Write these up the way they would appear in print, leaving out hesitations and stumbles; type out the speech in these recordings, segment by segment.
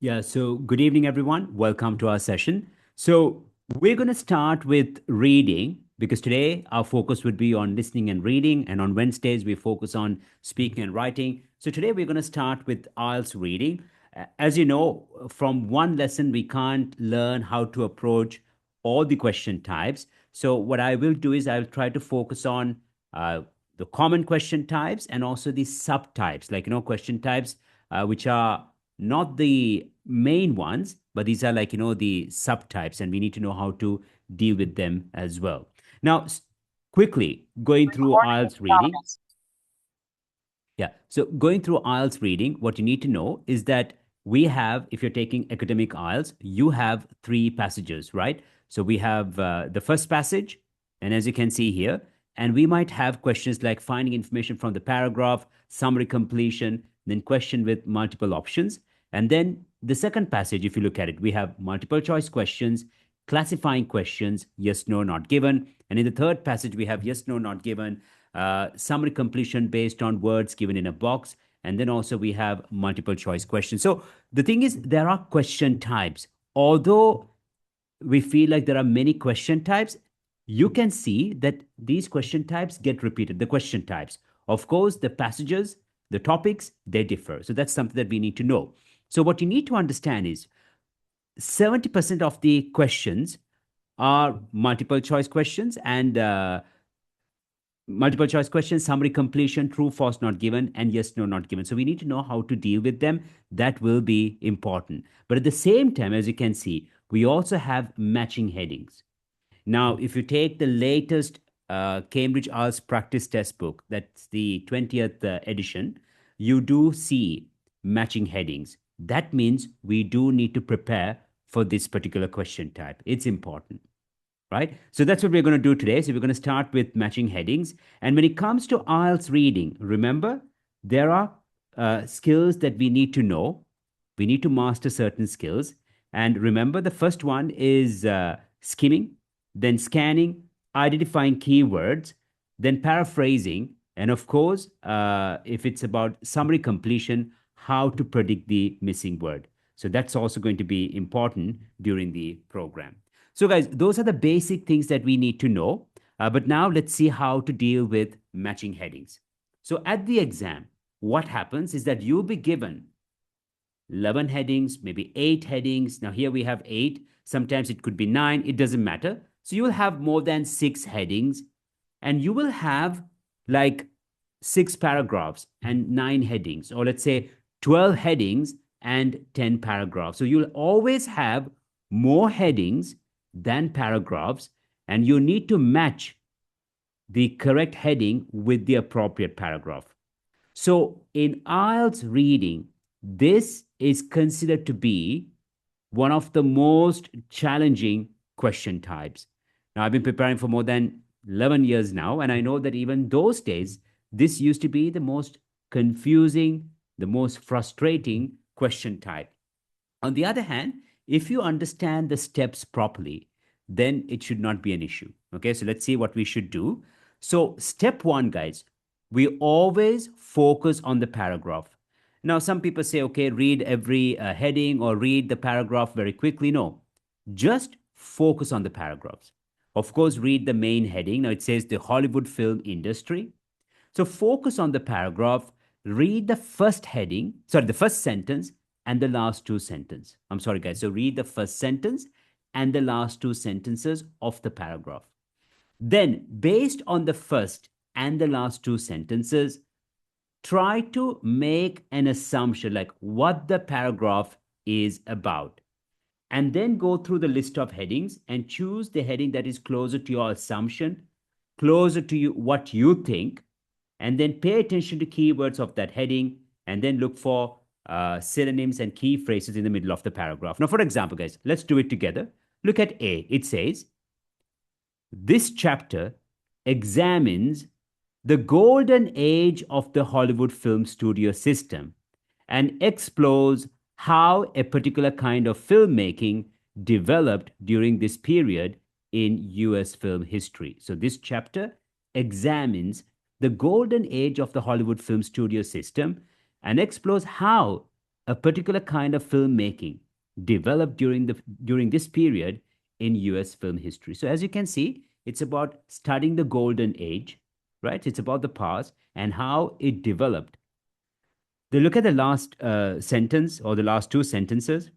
Yeah, so good evening, everyone. Welcome to our session. So, we're going to start with reading because today our focus would be on listening and reading, and on Wednesdays we focus on speaking and writing. So, today we're going to start with IELTS reading. As you know, from one lesson, we can't learn how to approach all the question types. So, what I will do is I'll try to focus on uh, the common question types and also the subtypes, like, question types which are not the main ones, but these are like, the subtypes, and we need to know how to deal with them as well. Now, quickly going through Recording in IELTS reading. progress. Yeah. So going through IELTS reading, what you need to know is that we have, if you're taking academic IELTS, you have three passages, right? So we have the first passage, and as you can see here, and we might have questions like finding information from the paragraph, summary completion, then question with multiple options. And then the second passage, if you look at it, we have multiple choice questions, classifying questions, yes, no, not given. And in the third passage, we have yes, no, not given, summary completion based on words given in a box. And then also we have multiple choice questions. So the thing is, there are question types. Although we feel like there are many question types, you can see that these question types get repeated. The question types, of course, the passages, the topics, they differ. So that's something that we need to know. So what you need to understand is 70% of the questions are multiple choice questions, and multiple choice questions, summary completion, true, false, not given, and yes, no, not given. So we need to know how to deal with them. That will be important. But at the same time, as you can see, we also have matching headings. Now, if you take the latest Cambridge IELTS practice test book, that's the 20th edition, you do see matching headings. That means we do need to prepare for this particular question type. It's important, right? So that's what we're going to do today. So we're going to start with matching headings. And when it comes to IELTS reading, remember, there are skills that we need to know. We need to master certain skills. And remember, the first one is skimming, then scanning, identifying keywords, then paraphrasing, and of course, if it's about summary completion, how to predict the missing word. So that's also going to be important during the program. So, guys, those are the basic things that we need to know. But now let's see how to deal with matching headings. So, at the exam, what happens is that you'll be given 11 headings, maybe 8 headings. Now, here we have 8. Sometimes it could be 9. It doesn't matter. So, you will have more than 6 headings, and you will have like 6 paragraphs and 9 headings, or let's say 12 headings and 10 paragraphs. So, you'll always have more headings than paragraphs, and you need to match the correct heading with the appropriate paragraph. So in IELTS reading, this is considered to be one of the most challenging question types. Now, I've been preparing for more than 11 years now, and I know that even those days, this used to be the most confusing, the most frustrating question type. On the other hand, if you understand the steps properly, then it should not be an issue. Okay, so let's see what we should do. So, step one, guys, we always focus on the paragraph. Now, some people say, okay, read every heading or read the paragraph very quickly. No, just focus on the paragraphs. Of course, read the main heading. Now, it says the Hollywood film industry. So focus on the paragraph, read the first heading, sorry, the first sentence and the last two sentences. I'm sorry, guys. So read the first sentence and the last two sentences of the paragraph. Then, based on the first and the last two sentences, try to make an assumption like what the paragraph is about. And then go through the list of headings and choose the heading that is closer to your assumption, closer to you, what you think, and then pay attention to keywords of that heading, and then look for synonyms and key phrases in the middle of the paragraph. Now, for example, guys, let's do it together. Look at A. It says, this chapter examines the golden age of the Hollywood film studio system and explores how a particular kind of filmmaking developed during this period in US film history. So, this chapter examines the golden age of the Hollywood film studio system and explores how a particular kind of filmmaking developed during this period in US film history. So as you can see, it's about studying the golden age, right? It's about the past and how it developed. They look at the last sentence or the last two sentences.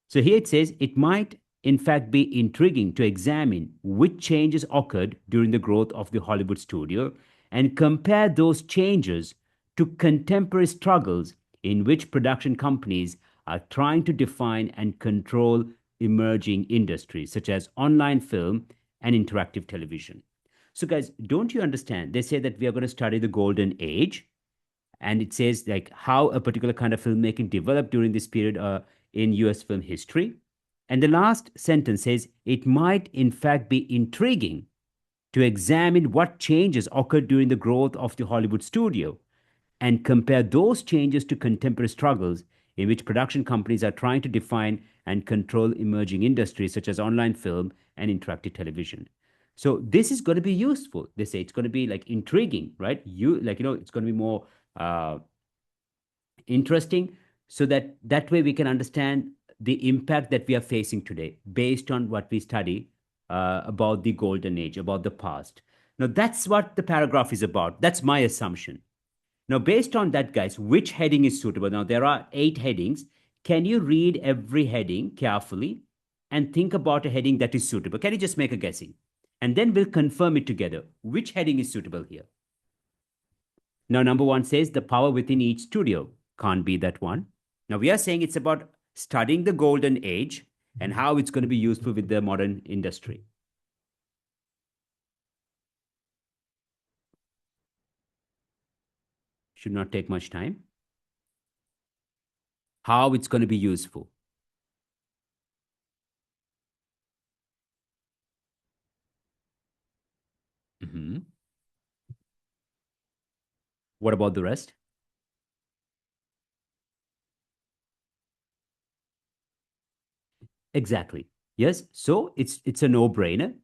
So here it says it might, in fact, be intriguing to examine which changes occurred during the growth of the Hollywood studio and compare those changes to contemporary struggles in which production companies are trying to define and control emerging industries such as online film and interactive television. So, guys, don't you understand? They say that we are going to study the golden age, and it says like how a particular kind of filmmaking developed during this period in US film history. And the last sentence says it might in fact be intriguing to examine what changes occurred during the growth of the Hollywood studio and compare those changes to contemporary struggles in which production companies are trying to define and control emerging industries such as online film and interactive television. So this is going to be useful. They say it's going to be like intriguing, right? It's going to be more uh, interesting, so that way we can understand the impact that we are facing today based on what we study about the golden age, about the past. Now that's what the paragraph is about. That's my assumption. Now, based on that, guys, which heading is suitable? Now, there are 8 headings. Can you read every heading carefully and think about a heading that is suitable? Can you just make a guessing? And then we'll confirm it together. Which heading is suitable here? Now, number one says the power within each studio. Can't be that one. Now, we are saying it's about studying the golden age and how it's going to be useful with the modern industry. Should not take much time. How it's going to be useful. Mhm. What about the rest? Exactly. Yes. So it's a no-brainer.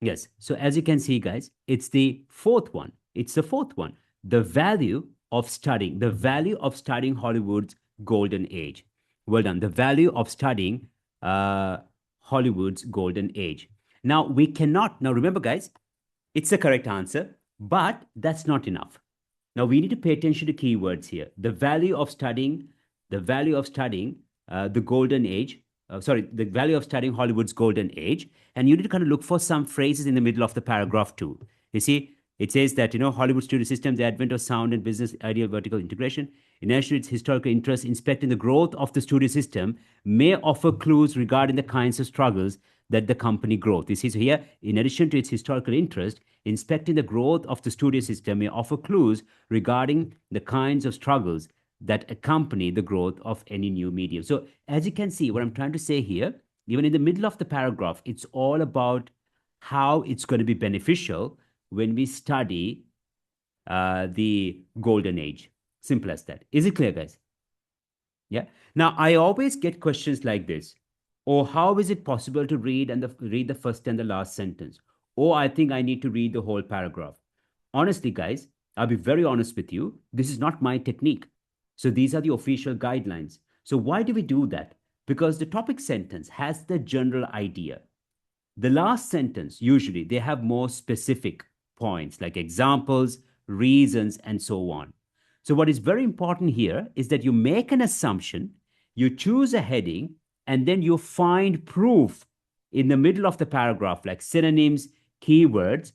Yes. So as you can see, guys, it's the fourth one. It's the fourth one. The value of studying Hollywood's golden age. Well done. The value of studying uh, Hollywood's golden age. Now remember, guys, it's the correct answer, but that's not enough. Now we need to pay attention to keywords here. The value of studying the golden age. The value of studying Hollywood's golden age, and you need to kind of look for some phrases in the middle of the paragraph too. You see, it says that Hollywood studio system, the advent of sound and business ideal vertical integration, in addition to its historical interest, inspecting the growth of the studio system may offer clues regarding the kinds of struggles that the company growth. You see, so here, in addition to its historical interest, inspecting the growth of the studio system may offer clues regarding the kinds of struggles that accompany the growth of any new medium. So, as you can see, what I'm trying to say here, even in the middle of the paragraph, it's all about how it's going to be beneficial when we study the golden age. Simple as that. Is it clear, guys? Yeah. Now, I always get questions like this. Or how is it possible to read the first and the last sentence? Or I think I need to read the whole paragraph. Honestly, guys, I'll be very honest with you. This is not my technique. So these are the official guidelines. So why do we do that? Because the topic sentence has the general idea. The last sentence, usually, they have more specific points like examples, reasons, and so on. So, what is very important here is that you make an assumption, you choose a heading, and then you find proof in the middle of the paragraph, like synonyms, keywords,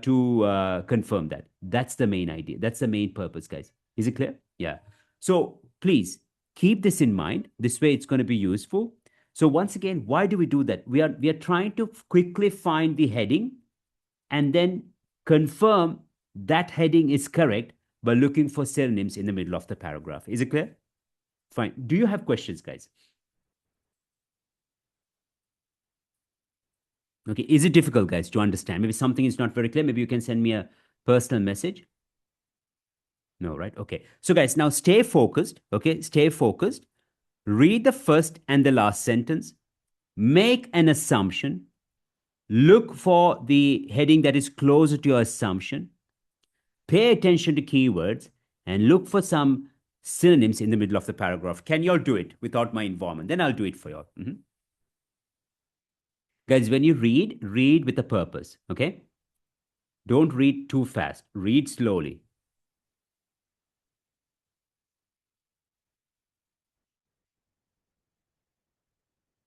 to confirm that. That's the main idea. That's the main purpose, guys. Is it clear? Yeah. So, please keep this in mind. This way, it's going to be useful. So once again, why do we do that? We are trying to quickly find the heading and then confirm that heading is correct by looking for synonyms in the middle of the paragraph. Is it clear? Fine. Do you have questions, guys? Okay. Is it difficult, guys, to understand? Maybe something is not very clear. Maybe you can send me a personal message. No, right? Okay. So, guys, now stay focused. Okay. Stay focused. Read the first and the last sentence. Make an assumption. Look for the heading that is closer to your assumption. Pay attention to keywords and look for some synonyms in the middle of the paragraph. Can you all do it without my involvement? Then I'll do it for you all. Guys, when you read, read with a purpose. Okay? Don't read too fast. Read slowly.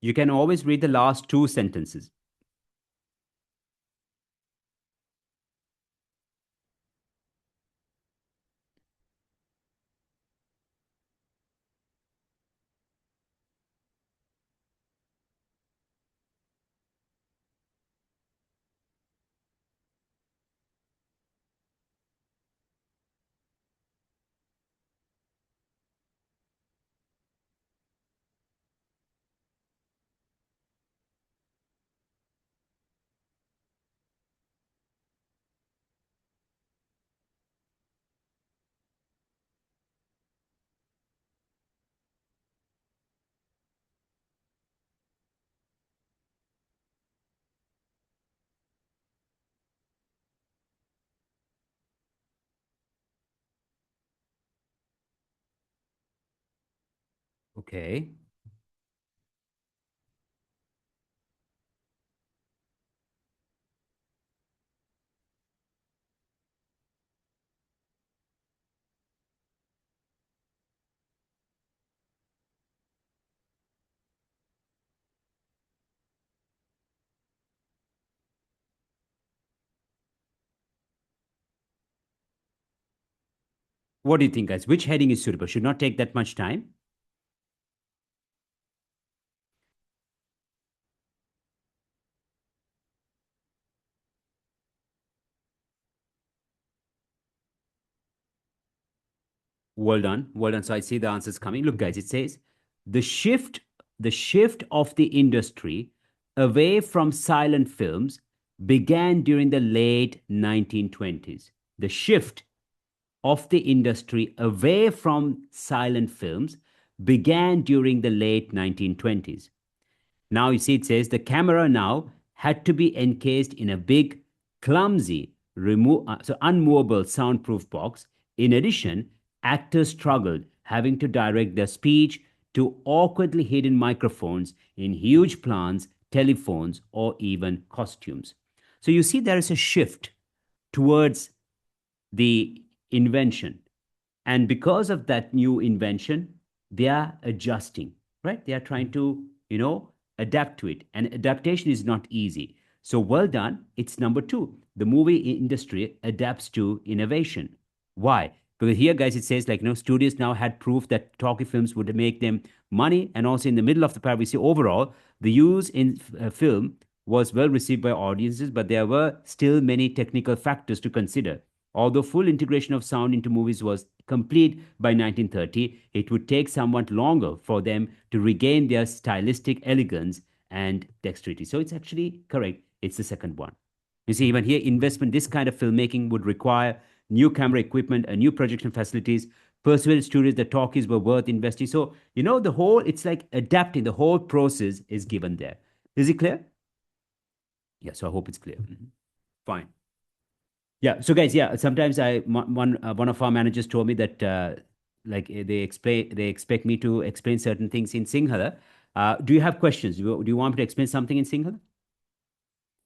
You can always read the last two sentences. Okay. What do you think, guys? Which heading is suitable? Should not take that much time. Well done. Well done. So I see the answers coming. Look, guys, it says the shift, the shift of the industry away from silent films began during the late 1920s. The shift of the industry away from silent films began during the late 1920s. Now you see it says the camera now had to be encased in a big, clumsy, unmovable soundproof box. In addition, actors struggled having to direct their speech to awkwardly hidden microphones in huge plants, telephones, or even costumes. So you see there is a shift towards the invention. And because of that new invention, they are adjusting, right? They are trying to, adapt to it. And adaptation is not easy. So well done. It's number two. The movie industry adapts to innovation. Why? Because here, guys, it says like, studios now had proof that talkie films would make them money. And also in the middle of the paragraph, we see overall the use in film was well received by audiences, but there were still many technical factors to consider. Although full integration of sound into movies was complete by 1930, it would take somewhat longer for them to regain their stylistic elegance and dexterity. So it's actually correct. It's the second one. You see, even here, investment, this kind of filmmaking would require new camera equipment and new projection facilities. Persuaded studios that talkies were worth investing. So, it's like adapting, the whole process is given there. Is it clear? Yeah, so I hope it's clear. Fine. Yeah. So, guys, yeah. Sometimes one of our managers told me that they expect me to explain certain things in Sinhala. Do you have questions? Do you want me to explain something in Sinhala?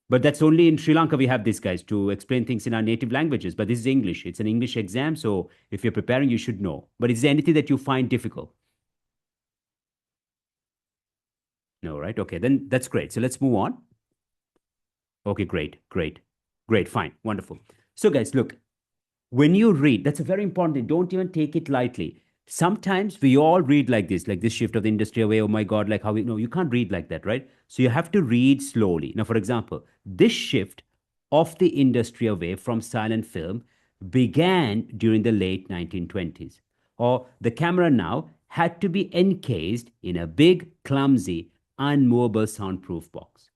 But that's only in Sri Lanka we have this, guys, to explain things in our native languages. But this is English. It's an English exam, so if you're preparing, you should know. But is there anything that you find difficult? No, right? Okay, then that's great. So let's move on. Okay, great, great, great, fine, wonderful. So, guys, look, when you read, that's a very important thing. Don't even take it lightly. Sometimes we all read like this shift of the industry away. Oh my God, like how we, no, you can't read like that, right? So you have to read slowly. Now, for example, this shift of the industry away from silent film began during the late 1920s. Or the camera now had to be encased in a big, clumsy, unmovable soundproof box,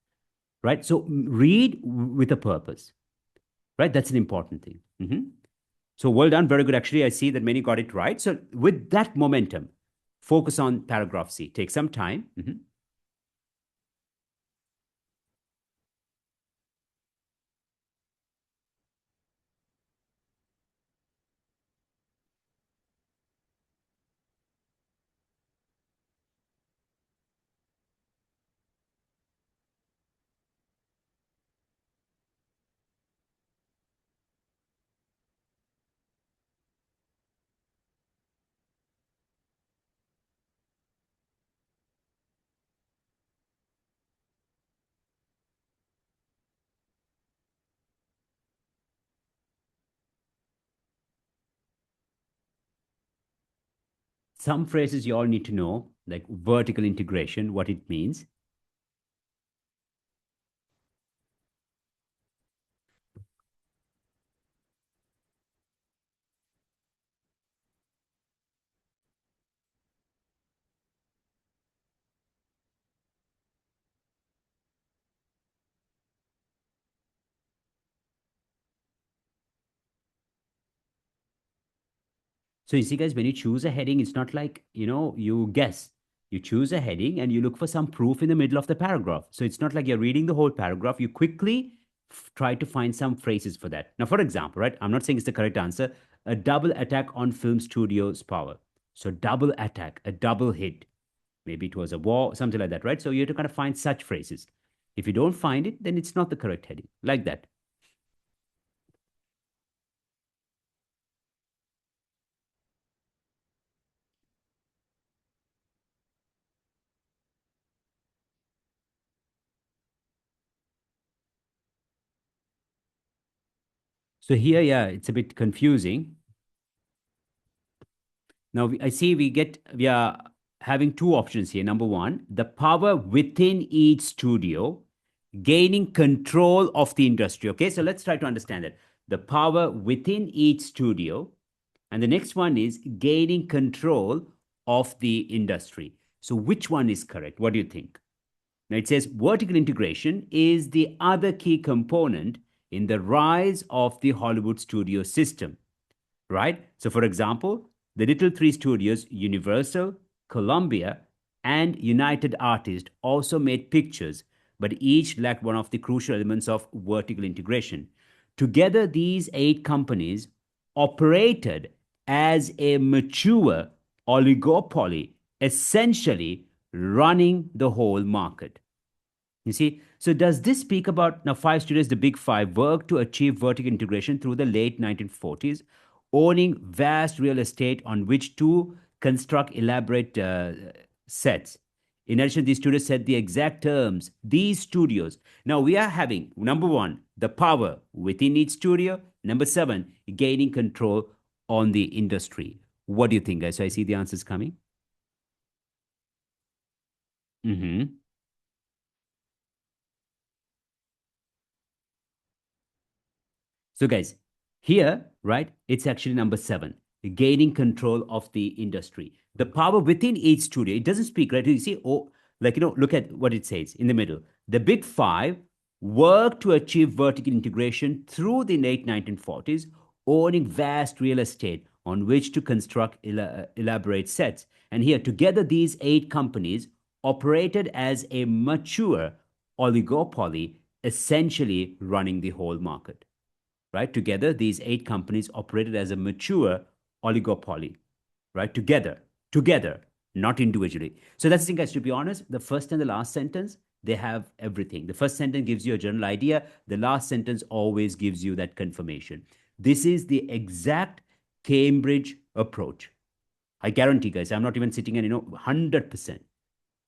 right? So read with a purpose, right? That's an important thing. So well done, very good. Actually, I see that many got it right. So with that momentum, focus on paragraph C. Take some time. Some phrases you all need to know, like vertical integration, what it means. So you see, guys, when you choose a heading, it's not like, you guess. You choose a heading and you look for some proof in the middle of the paragraph. So it's not like you're reading the whole paragraph. You quickly try to find some phrases for that. Now, for example, right, I'm not saying it's the correct answer. A double attack on film studios' power. So double attack, a double hit. Maybe it was a war, something like that, right? So you have to kind of find such phrases. If you don't find it, then it's not the correct heading, like that. So here, yeah, it's a bit confusing. Now, I see we are having two options here. Number one, the power within each studio, gaining control of the industry. Okay, so let's try to understand that. The power within each studio. And the next one is gaining control of the industry. So, which one is correct? What do you think? Now, it says vertical integration is the other key component in the rise of the Hollywood studio system, right? So, for example, the little three studios, Universal, Columbia, and United Artists, also made pictures, but each lacked one of the crucial elements of vertical integration. Together, these eight companies operated as a mature oligopoly, essentially running the whole market. You see, so does this speak about now five studios, the big five, worked to achieve vertical integration through the late 1940s, owning vast real estate on which to construct elaborate sets. In addition, these studios set the exact terms. These studios. Now we are having number one, the power within each studio. Number seven, gaining control on the industry. What do you think, guys? So I see the answers coming. Mm-hmm. So, guys, here, right, it's actually number seven, gaining control of the industry. The power within each studio, it doesn't speak, right? You see, oh, like, look at what it says in the middle. The big five worked to achieve vertical integration through the late 1940s, owning vast real estate on which to construct elaborate sets. And here, together, these eight companies operated as a mature oligopoly, essentially running the whole market, right? Together, these eight companies operated as a mature oligopoly, right? Together, not individually. So that's the thing, guys. To be honest, the first and the last sentence, they have everything. The first sentence gives you a general idea. The last sentence always gives you that confirmation. This is the exact Cambridge approach. I guarantee, guys, I'm not even sitting and, 100%.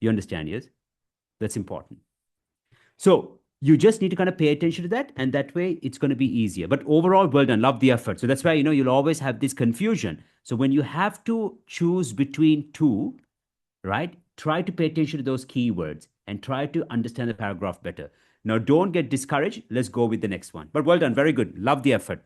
You understand, yes? That's important. So you just need to kind of pay attention to that, and that way it's going to be easier. But overall, well done. Love the effort. So that's why you'll always have this confusion. So when you have to choose between two, right? Try to pay attention to those keywords and try to understand the paragraph better. Now, don't get discouraged. Let's go with the next one. But well done. Very good. Love the effort.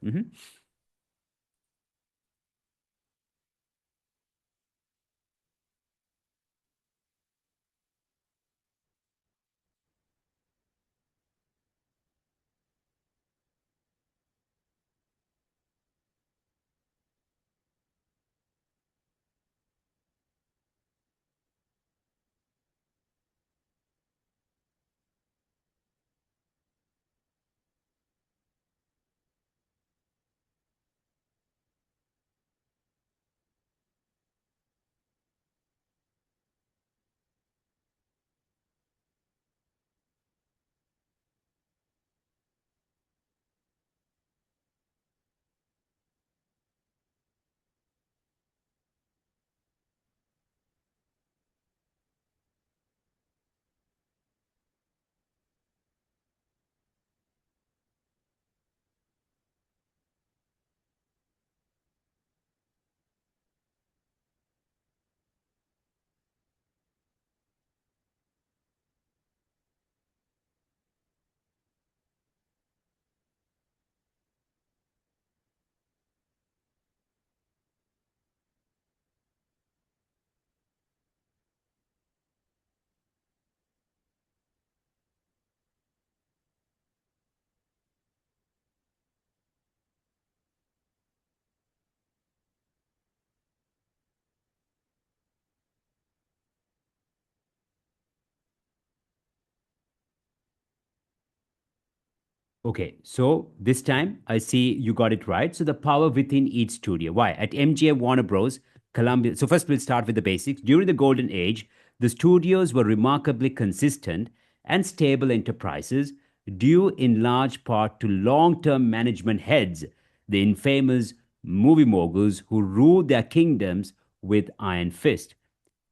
Okay, so this time I see you got it right. So the power within each studio. Why? At MGM, Warner Bros., Columbia. So first we'll start with the basics. During the golden age, the studios were remarkably consistent and stable enterprises, due in large part to long-term management heads, the infamous movie moguls who ruled their kingdoms with iron fist.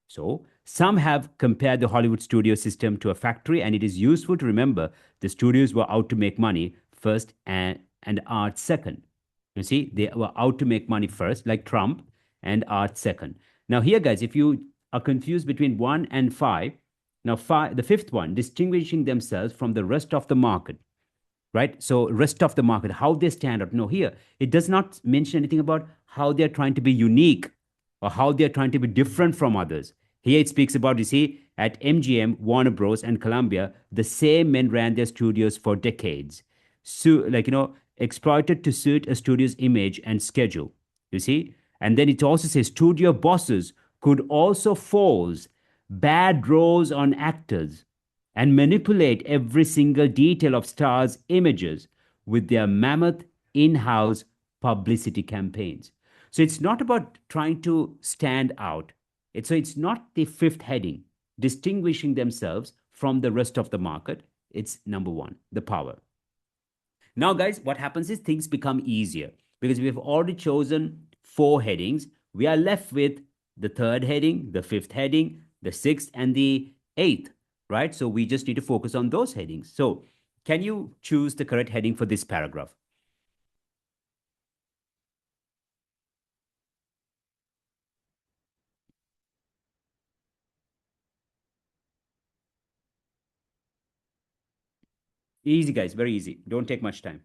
So, some have compared the Hollywood studio system to a factory, and it is useful to remember the studios were out to make money first and art second. You see, they were out to make money first, like Trump, and art second. Now, here, guys, if you are confused between one and five, now five, the fifth one, distinguishing themselves from the rest of the market, right? So rest of the market, how they stand out. No, here it does not mention anything about how they're trying to be unique or how they're trying to be different from others. Here it speaks about, you see, at MGM, Warner Bros., and Columbia, the same men ran their studios for decades. So, like, exploited to suit a studio's image and schedule. You see? And then it also says studio bosses could also force bad roles on actors and manipulate every single detail of stars' images with their mammoth in house publicity campaigns. So it's not about trying to stand out. So it's not the fifth heading, distinguishing themselves from the rest of the market. It's number one, the power. Now, guys, what happens is things become easier because we have already chosen four headings. We are left with the third heading, the fifth heading, the sixth, and the eighth, right? So we just need to focus on those headings. So, can you choose the correct heading for this paragraph? Easy, guys, very easy. Don't take much time.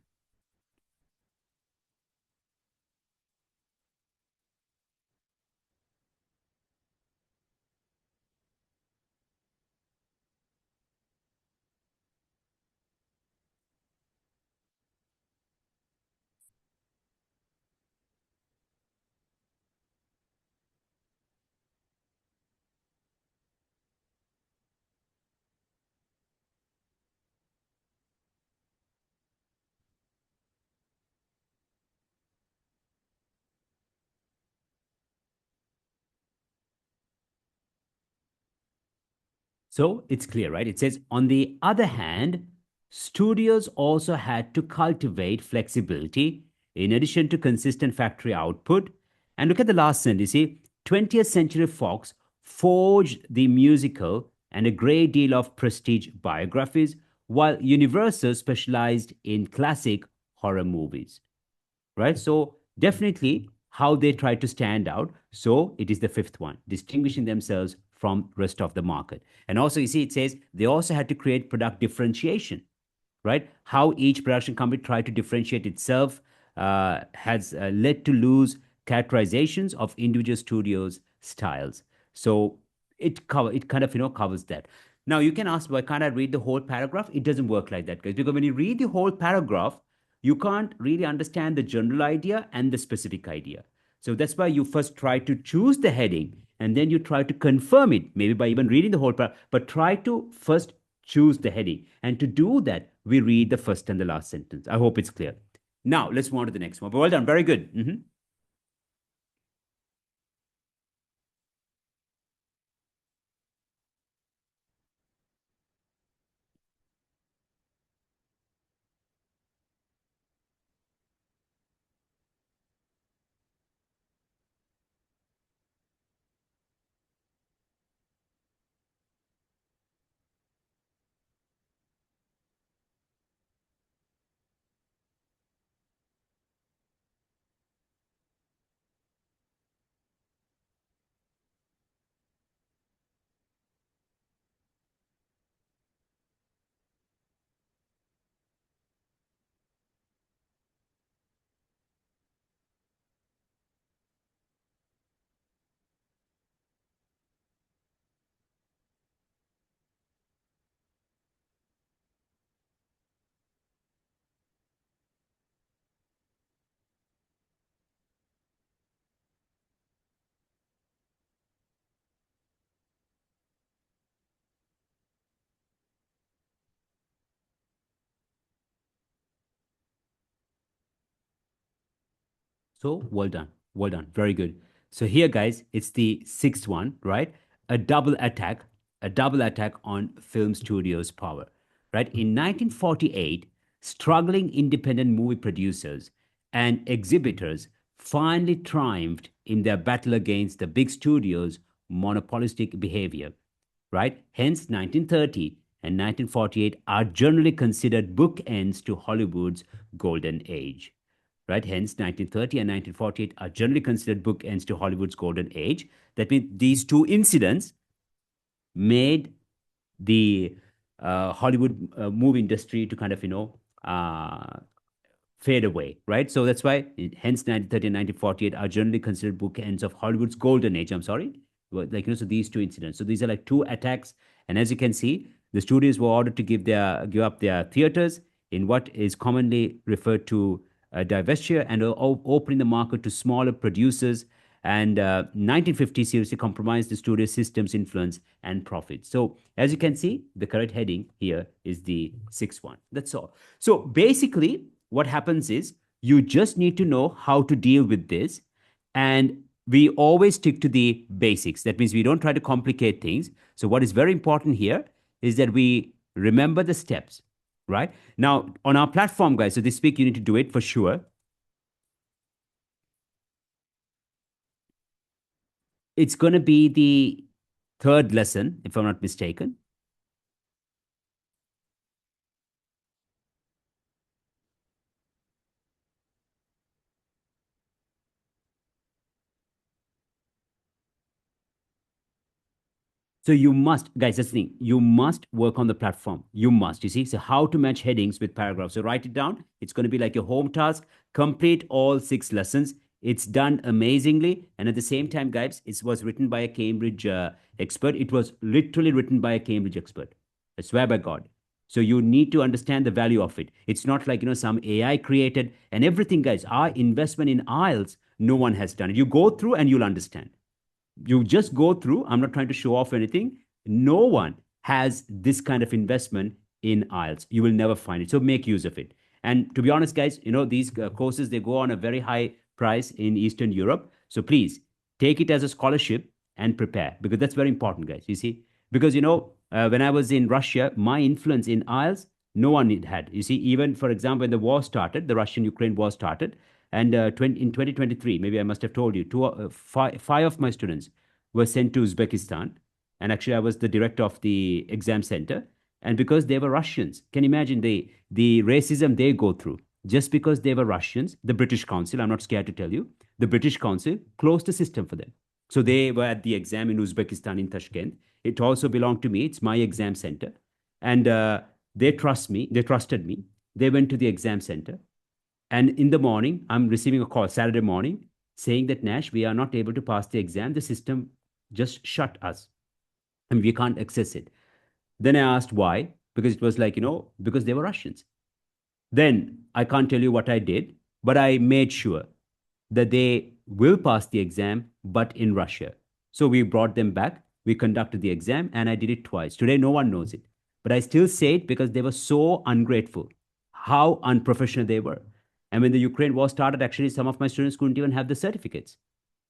So it's clear, right? It says, on the other hand, studios also had to cultivate flexibility in addition to consistent factory output. And look at the last sentence. You see, 20th Century Fox forged the musical and a great deal of prestige biographies, while Universal specialized in classic horror movies, right? So definitely how they try to stand out. So it is the fifth one, distinguishing themselves from rest of the market. And also, you see, it says they also had to create product differentiation, right? How each production company tried to differentiate itself has led to loose characterizations of individual studios' styles. So it kind of covers that. Now you can ask, why can't I read the whole paragraph? It doesn't work like that, guys, because when you read the whole paragraph, you can't really understand the general idea and the specific idea. So that's why you first try to choose the heading and then you try to confirm it, maybe by even reading the whole paragraph, but try to first choose the heading. And to do that, we read the first and the last sentence. I hope it's clear. Now, let's move on to the next one. But well done. Very good. So well done. Well done. Very good. So here, guys, it's the sixth one, right? A double attack, a double attack on film studios' power, right? In 1948, struggling independent movie producers and exhibitors finally triumphed in their battle against the big studios' monopolistic behavior, right? Hence, 1930 and 1948 are generally considered bookends to Hollywood's golden age, right? Hence, 1930 and 1948 are generally considered bookends to Hollywood's golden age. That means these two incidents made the Hollywood movie industry to kind of, fade away, right? So that's why, hence 1930 and 1948 are generally considered bookends of Hollywood's golden age. I'm sorry. Like, so these two incidents. So these are like two attacks. And as you can see, the studios were ordered to give up their theaters in what is commonly referred to divestiture and opening the market to smaller producers. And 1950 seriously compromised the studio system's influence and profits. So as you can see, the correct heading here is the sixth one. That's all. So basically, what happens is you just need to know how to deal with this. And we always stick to the basics. That means we don't try to complicate things. So, what is very important here is that we remember the steps, right? Now, on our platform, guys, so this week you need to do it for sure. It's going to be the third lesson, if I'm not mistaken. So you must, guys, that's the thing. You must work on the platform. You must, you see. So how to match headings with paragraphs. So write it down. It's going to be like your home task. Complete all six lessons. It's done amazingly. And at the same time, guys, it was written by a Cambridge expert. It was literally written by a Cambridge expert. I swear by God. So you need to understand the value of it. It's not like, some AI created and everything, guys. Our investment in IELTS, no one has done it. You go through and you'll understand. You just go through. I'm not trying to show off anything. No one has this kind of investment in IELTS. You will never find it. So make use of it. And to be honest, guys, these courses, they go on a very high price in Eastern Europe. So please take it as a scholarship and prepare, because that's very important, guys. You see, because when I was in Russia, my influence in IELTS, no one had. You see, even for example, when the war started, the Russian-Ukraine war started, and in 2023, maybe I must have told you, five of my students were sent to Uzbekistan. And actually, I was the director of the exam center. And because they were Russians, can you imagine the racism they go through? Just because they were Russians, the British Council, I'm not scared to tell you, the British Council closed the system for them. So they were at the exam in Uzbekistan in Tashkent. It also belonged to me. It's my exam center. And they trust me. They trusted me. They went to the exam center. And in the morning, I'm receiving a call Saturday morning saying that, Nash, we are not able to pass the exam. The system just shut us and we can't access it. Then I asked why, because it was like, because they were Russians. Then I can't tell you what I did, but I made sure that they will pass the exam, but in Russia. So we brought them back. We conducted the exam and I did it twice. Today, no one knows it. But I still say it because they were so ungrateful, how unprofessional they were. And when the Ukraine war started, actually, some of my students couldn't even have the certificates.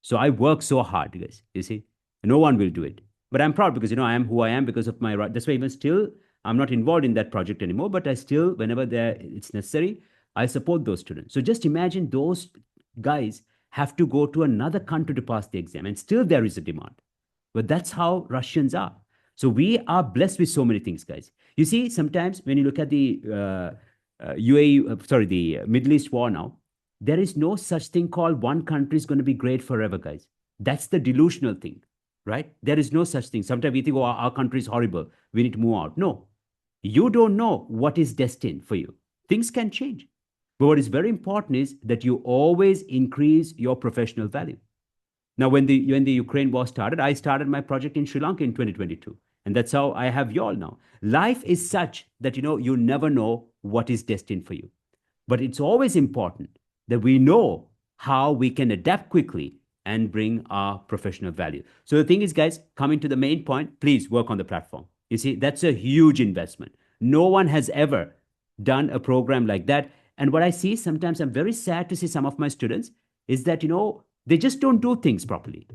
So I work so hard, guys. You see, no one will do it. But I'm proud because I am who I am because of my. That's why even still I'm not involved in that project anymore. But I still, whenever it's necessary, I support those students. So just imagine those guys have to go to another country to pass the exam, and still there is a demand. But that's how Russians are. So we are blessed with so many things, guys. You see, sometimes when you look at the UAE, sorry, the Middle East war now, there is no such thing called one country is going to be great forever, guys. That's the delusional thing, right? There is no such thing. Sometimes we think, oh, our country is horrible. We need to move out. No, you don't know what is destined for you. Things can change. But what is very important is that you always increase your professional value. Now, when the Ukraine war started, I started my project in Sri Lanka in 2022. And that's how I have you all now. Life is such that you never know what is destined for you. But it's always important that we know how we can adapt quickly and bring our professional value. So the thing is, guys, coming to the main point, please work on the platform. You see, that's a huge investment. No one has ever done a program like that. And what I see sometimes, I'm very sad to see some of my students, is that, they just don't do things properly.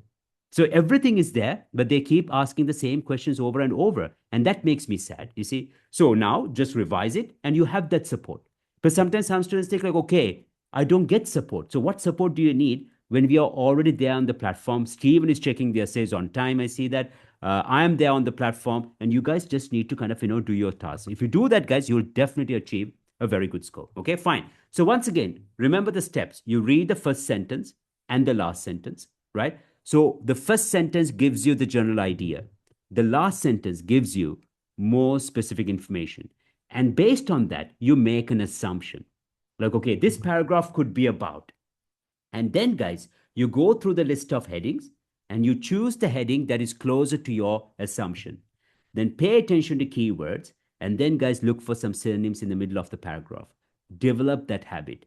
So everything is there, but they keep asking the same questions over and over. And that makes me sad, you see. So now just revise it and you have that support. But sometimes some students think like, okay, I don't get support. So what support do you need when we are already there on the platform? Steven is checking the essays on time. I see that. I am there on the platform, and you guys just need to kind of, do your task. If you do that, guys, you'll definitely achieve a very good score. Okay, fine. So once again, remember the steps. You read the first sentence and the last sentence, right? So the first sentence gives you the general idea. The last sentence gives you more specific information. And based on that, you make an assumption. Like, okay, this paragraph could be about. And then, guys, you go through the list of headings and you choose the heading that is closer to your assumption. Then pay attention to keywords. And then, guys, look for some synonyms in the middle of the paragraph. Develop that habit.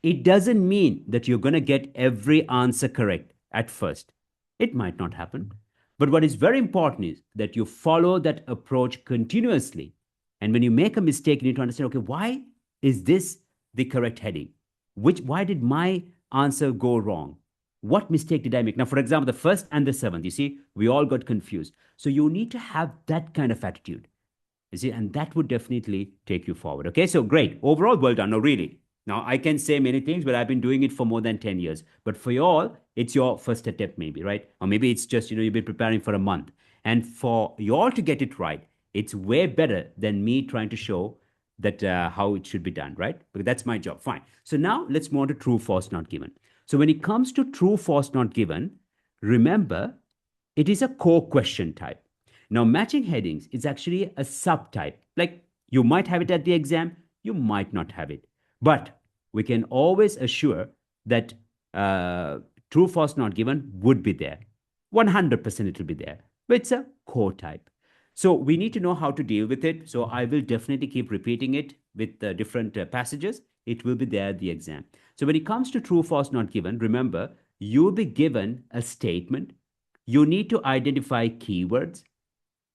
It doesn't mean that you're going to get every answer correct at first. It might not happen. But what is very important is that you follow that approach continuously. And when you make a mistake, you need to understand, okay, why is this the correct heading? Why did my answer go wrong? What mistake did I make? Now, for example, the first and the seventh, you see, we all got confused. So you need to have that kind of attitude, you see, and that would definitely take you forward. Okay, so great. Overall, well done. No, really. Now, I can say many things, but I've been doing it for more than 10 years. But for you all, it's your first attempt, maybe, right? Or maybe it's just, you've been preparing for a month. And for you all to get it right, it's way better than me trying to show that how it should be done, right? Because that's my job. Fine. So now let's move on to true, false, not given. So when it comes to true, false, not given, remember it is a core question type. Now, matching headings is actually a subtype. Like you might have it at the exam, you might not have it. But we can always assure that true, false, not given would be there. 100% it will be there. But it's a core type. So we need to know how to deal with it. So I will definitely keep repeating it with different passages. It will be there at the exam. So when it comes to true, false, not given, remember, you'll be given a statement. You need to identify keywords,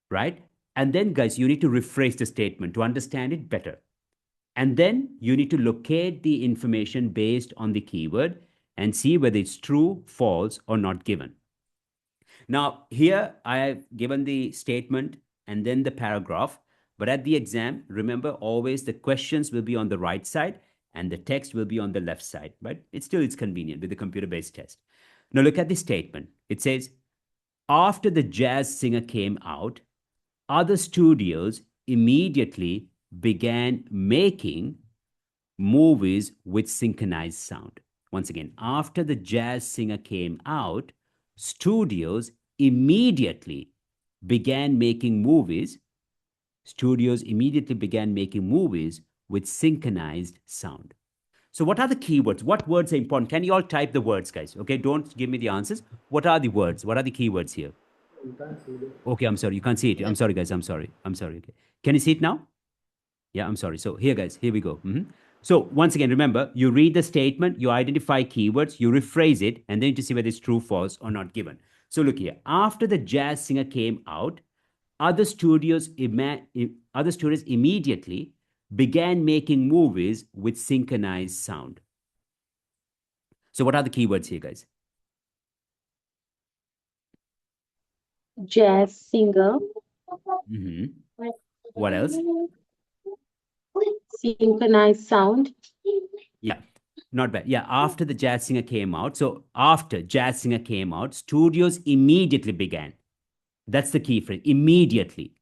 right? And then, guys, you need to rephrase the statement to understand it better. And then you need to locate the information based on the keyword and see whether it's true, false, or not given. Now, here I have given the statement and then the paragraph, but at the exam, remember always the questions will be on the right side and the text will be on the left side, right? It's convenient with the computer-based test. Now look at the statement. It says, after the jazz singer came out, other studios immediately began making movies with synchronized sound. Once again, after the jazz singer came out, studios immediately began making movies. Studios immediately began making movies with synchronized sound. So, what are the keywords? What words are important? Can you all type the words, guys? Okay, don't give me the answers. What are the words? What are the keywords here? Okay, I'm sorry. You can't see it. I'm sorry, guys. I'm sorry. I'm sorry. Okay. Can you see it now? Yeah, I'm sorry. So here, guys, here we go. So once again, remember, you read the statement, you identify keywords, you rephrase it, and then to see whether it's true, false, or not given. So look here. After the jazz singer came out, other studios, other studios immediately began making movies with synchronized sound. So what are the keywords here, guys? Jazz singer, hmm What else? synchronized sound, Yeah, not bad. Yeah, after the jazz singer came out. So after jazz singer came out, studios immediately began. That's the key phrase, immediately.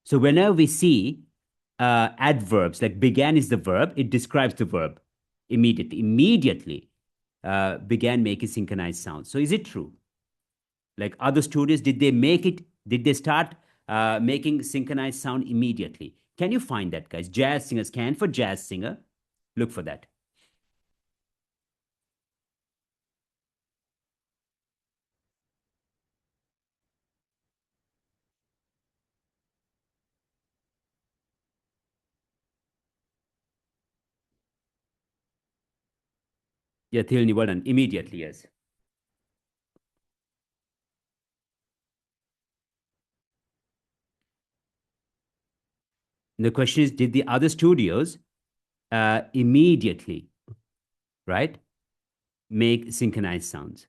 So whenever we see adverbs, like began is the verb, it describes the verb immediately. Immediately began making synchronized sounds. So is it true? Like other studios, did they make it? Did they start making synchronized sound immediately? Can you find that, guys? Jazz singer, scan for jazz singer. Look for that. Yeah, Thilni, well done. Immediately, yes. And the question is, did the other studios immediately, right? make synchronized sounds?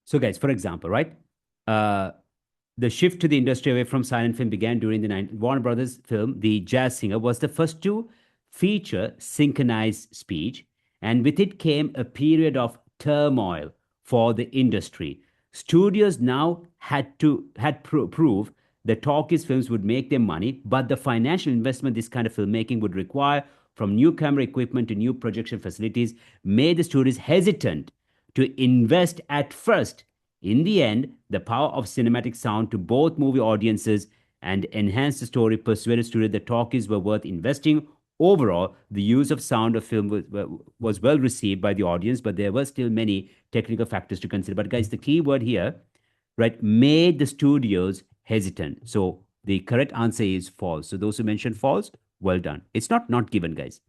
So, guys, for example, right? Uh, the shift to the industry away from silent film began during the Warner Brothers film. The Jazz Singer was the first to feature synchronized speech, and with it came a period of turmoil for the industry. Studios now had prove that talkies films would make them money, but the financial investment this kind of filmmaking would require, from new camera equipment to new projection facilities, made the studios hesitant to invest at first. In the end, the power of cinematic sound to both movie audiences and enhance the story persuaded studios that talkies were worth investing. Overall, the use of sound of film was well received by the audience, but there were still many technical factors to consider. But guys, the key word here, right, made the studios hesitant. So the correct answer is false. So those who mentioned false, well done. It's not given, guys,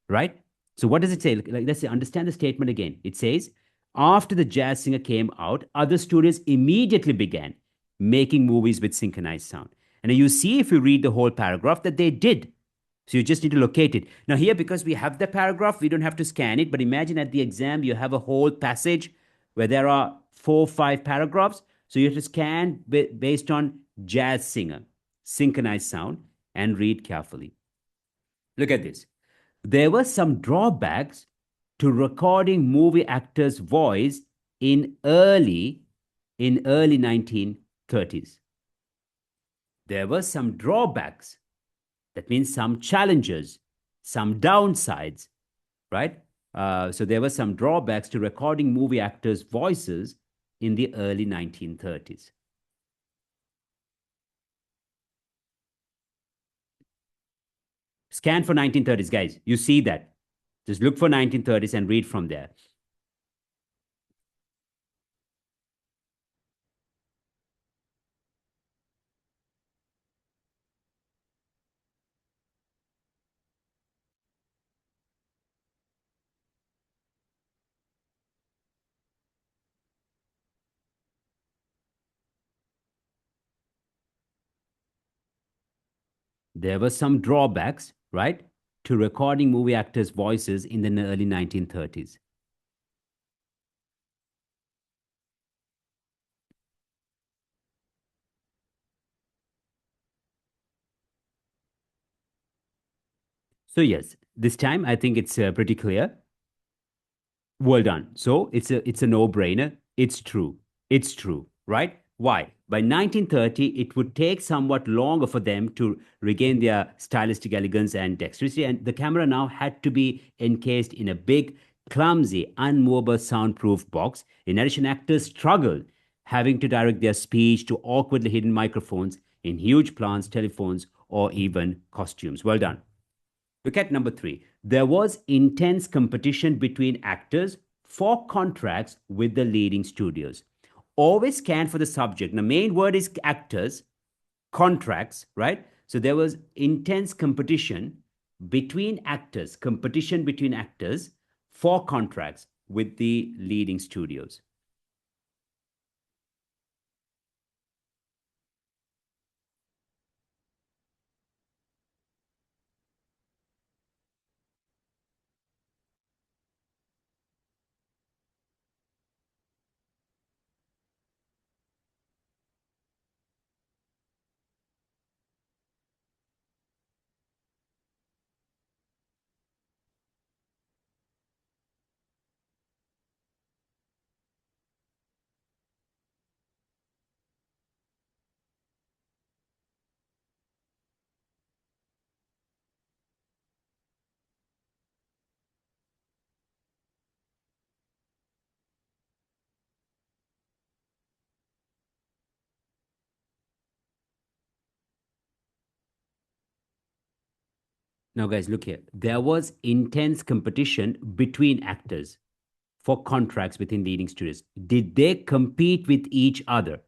right? So what does it say? Like, let's say, understand the statement again. It says, after the Jazz Singer came out, other studios immediately began making movies with synchronized sound. And you see, if you read the whole paragraph, that they did. So you just need to locate it. Now, here, because we have the paragraph, we don't have to scan it. But imagine at the exam, you have a whole passage where there are 4 or 5 paragraphs. So you have to scan based on Jazz Singer, synchronized sound, and read carefully. Look at this. There were some drawbacks to recording movie actors' voice in early 1930s. There were some drawbacks. That means some challenges, some downsides, right? So there were some drawbacks to recording movie actors' voices in the early 1930s. Scan for 1930s, guys. You see that. Just look for 1930s and read from there. There were some drawbacks, right, to recording movie actors' voices in the early 1930s. So yes, this time I think it's pretty clear. Well done. So it's a no-brainer. It's true. It's true, right? Why? By 1930, it would take somewhat longer for them to regain their stylistic elegance and dexterity, and the camera now had to be encased in a big, clumsy, unmovable soundproof box. In addition, actors struggled having to direct their speech to awkwardly hidden microphones in huge plants, telephones, or even costumes. Well done. Look at number 3. There was intense competition between actors for contracts with the leading studios. Always scan for the subject. The main word is actors, contracts, right? So there was intense competition between actors for contracts with the leading studios. Now, guys, look here. There was intense competition between actors for contracts within leading studios. Did they compete with each other?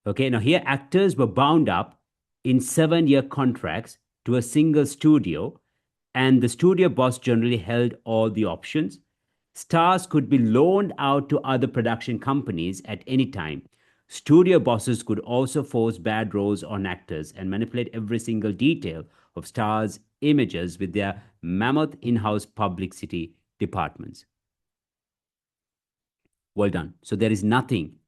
Okay, now here actors were bound up in 7 year contracts to a single studio, and the studio boss generally held all the options. Stars could be loaned out to other production companies at any time. Studio bosses could also force bad roles on actors and manipulate every single detail of stars' images with their mammoth in house publicity departments. Well done. So there is nothing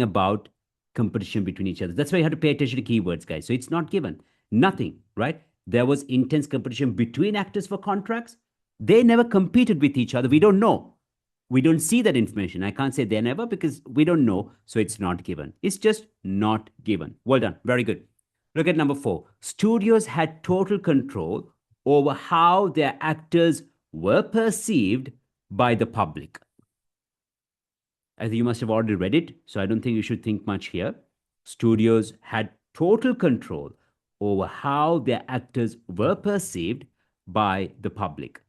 about competition between each other. That's why you have to pay attention to keywords, guys. So it's not given. Nothing, right? There was intense competition between actors for contracts. They never competed with each other. We don't know. We don't see that information. I can't say they never because we don't know. So it's not given. It's just not given. Well done. Very good. Look at number 4. Studios had total control over how their actors were perceived by the public. I think you must have already read it, so I don't think you should think much here. Studios had total control over how their actors were perceived by the public.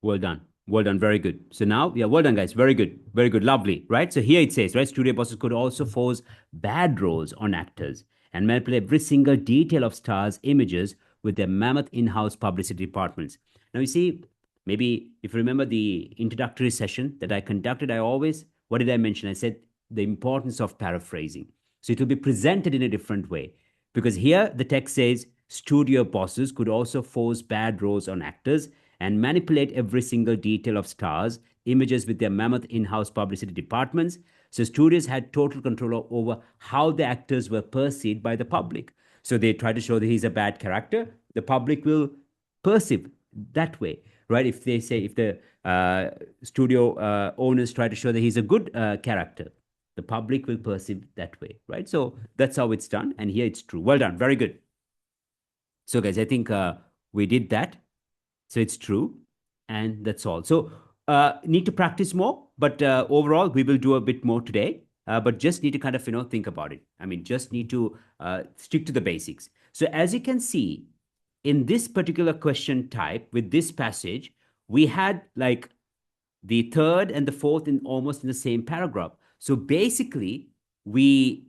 Well done. Well done. Very good. So now, yeah, well done, guys. Very good. Very good. Lovely. Right? So here it says, right, studio bosses could also force bad roles on actors and manipulate every single detail of stars' images with their mammoth in house publicity departments. Now, you see, maybe if you remember the introductory session that I conducted, I always, what did I mention? I said the importance of paraphrasing. So it will be presented in a different way. Because here the text says studio bosses could also force bad roles on actors and manipulate every single detail of stars, images with their mammoth in house publicity departments. So studios had total control over how the actors were perceived by the public. So they try to show that he's a bad character. The public will perceive that way, right? If they say, if the studio owners try to show that he's a good character, the public will perceive that way, right? So that's how it's done. And here it's true. Well done. Very good. So, guys, I think we did that. So it's true. And that's all. So, need to practice more. But overall, we will do a bit more today. But just need to kind of, think about it. I mean, just need to stick to the basics. So, as you can see, in this particular question type with this passage, we had like the third and the fourth in almost in the same paragraph. So basically, we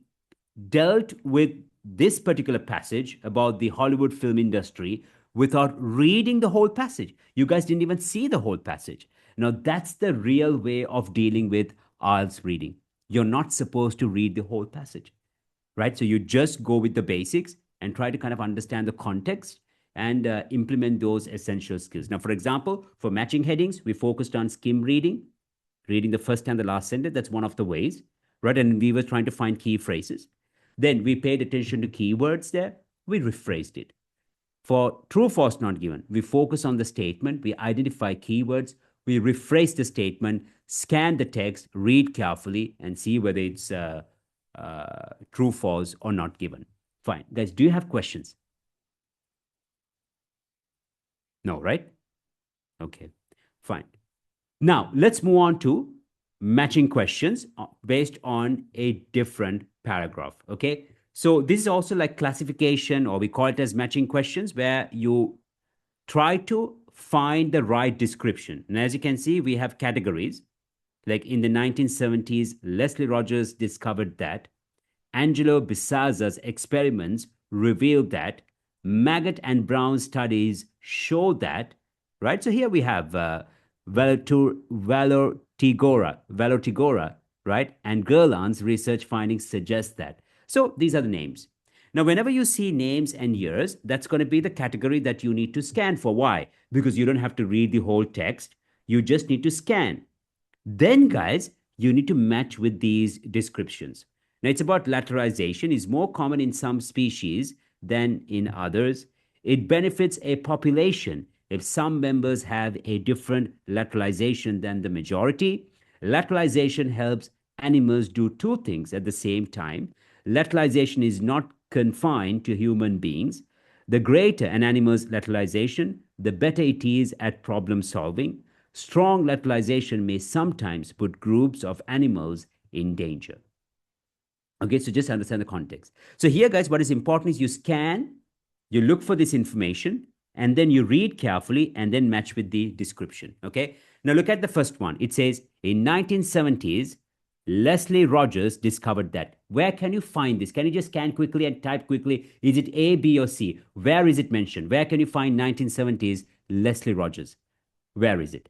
dealt with this particular passage about the Hollywood film industry without reading the whole passage. You guys didn't even see the whole passage. Now, that's the real way of dealing with IELTS reading. You're not supposed to read the whole passage, right? So you just go with the basics and try to kind of understand the context and implement those essential skills. Now, for example, for matching headings, we focused on skim reading, reading the first and the last sentence. That's one of the ways, right? And we were trying to find key phrases. Then we paid attention to keywords there. We rephrased it. For true, false, not given, we focus on the statement. We identify keywords. We rephrase the statement, scan the text, read carefully, and see whether it's true, false, or not given. Fine. Guys, do you have questions? No, right? Okay, fine. Now, let's move on to matching questions based on a different paragraph. Okay, so this is also like classification, or we call it as matching questions, where you try to find the right description. And as you can see, we have categories. Like in the 1970s, Leslie Rogers discovered that Angelo Bisazza's experiments revealed that Maggot and Brown studies show that, right? So here we have Valor Tigora, right? And Gerland's research findings suggest that. So these are the names. Now, whenever you see names and years, that's going to be the category that you need to scan for. Why? Because you don't have to read the whole text. You just need to scan. Then, guys, you need to match with these descriptions. Now, it's about lateralization is more common in some species than in others. It benefits a population if some members have a different lateralization than the majority. Lateralization helps animals do two things at the same time. Lateralization is not confined to human beings. The greater an animal's lateralization, the better it is at problem solving. Strong lateralization may sometimes put groups of animals in danger. Okay, so just understand the context. So here, guys, what is important is you scan, you look for this information, and then you read carefully and then match with the description. Okay. Now look at the first one. It says in 1970s, Leslie Rogers discovered that. Where can you find this? Can you just scan quickly and type quickly? Is it A, B, or C? Where is it mentioned? Where can you find 1970s Leslie Rogers? Where is it?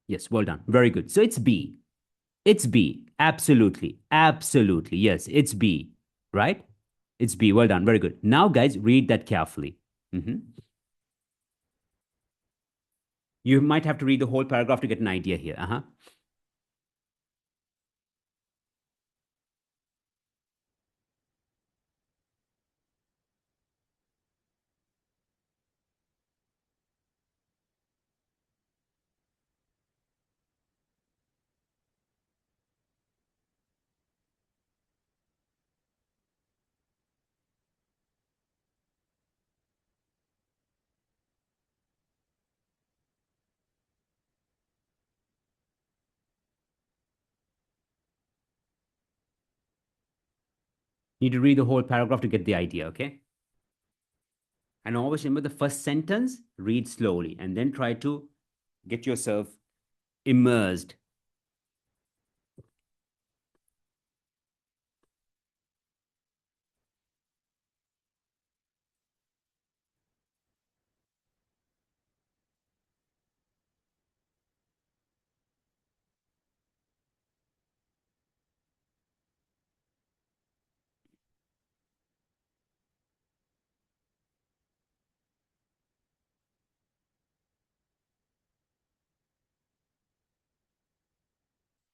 Yes, well done. Very good. So it's B. It's B. Absolutely. Absolutely. Yes, it's B. Right? It's B. Well done. Very good. Now, guys, read that carefully. Mhm. You might have to read the whole paragraph to get an idea here. Uh-huh. You need to read the whole paragraph to get the idea, okay? And always remember the first sentence, read slowly, and then try to get yourself immersed.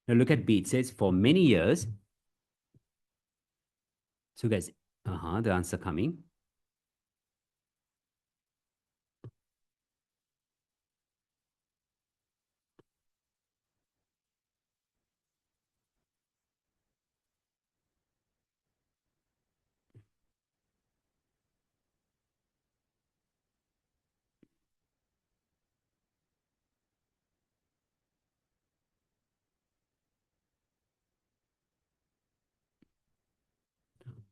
Now look at B. It says, for many years. So, guys, the answer coming.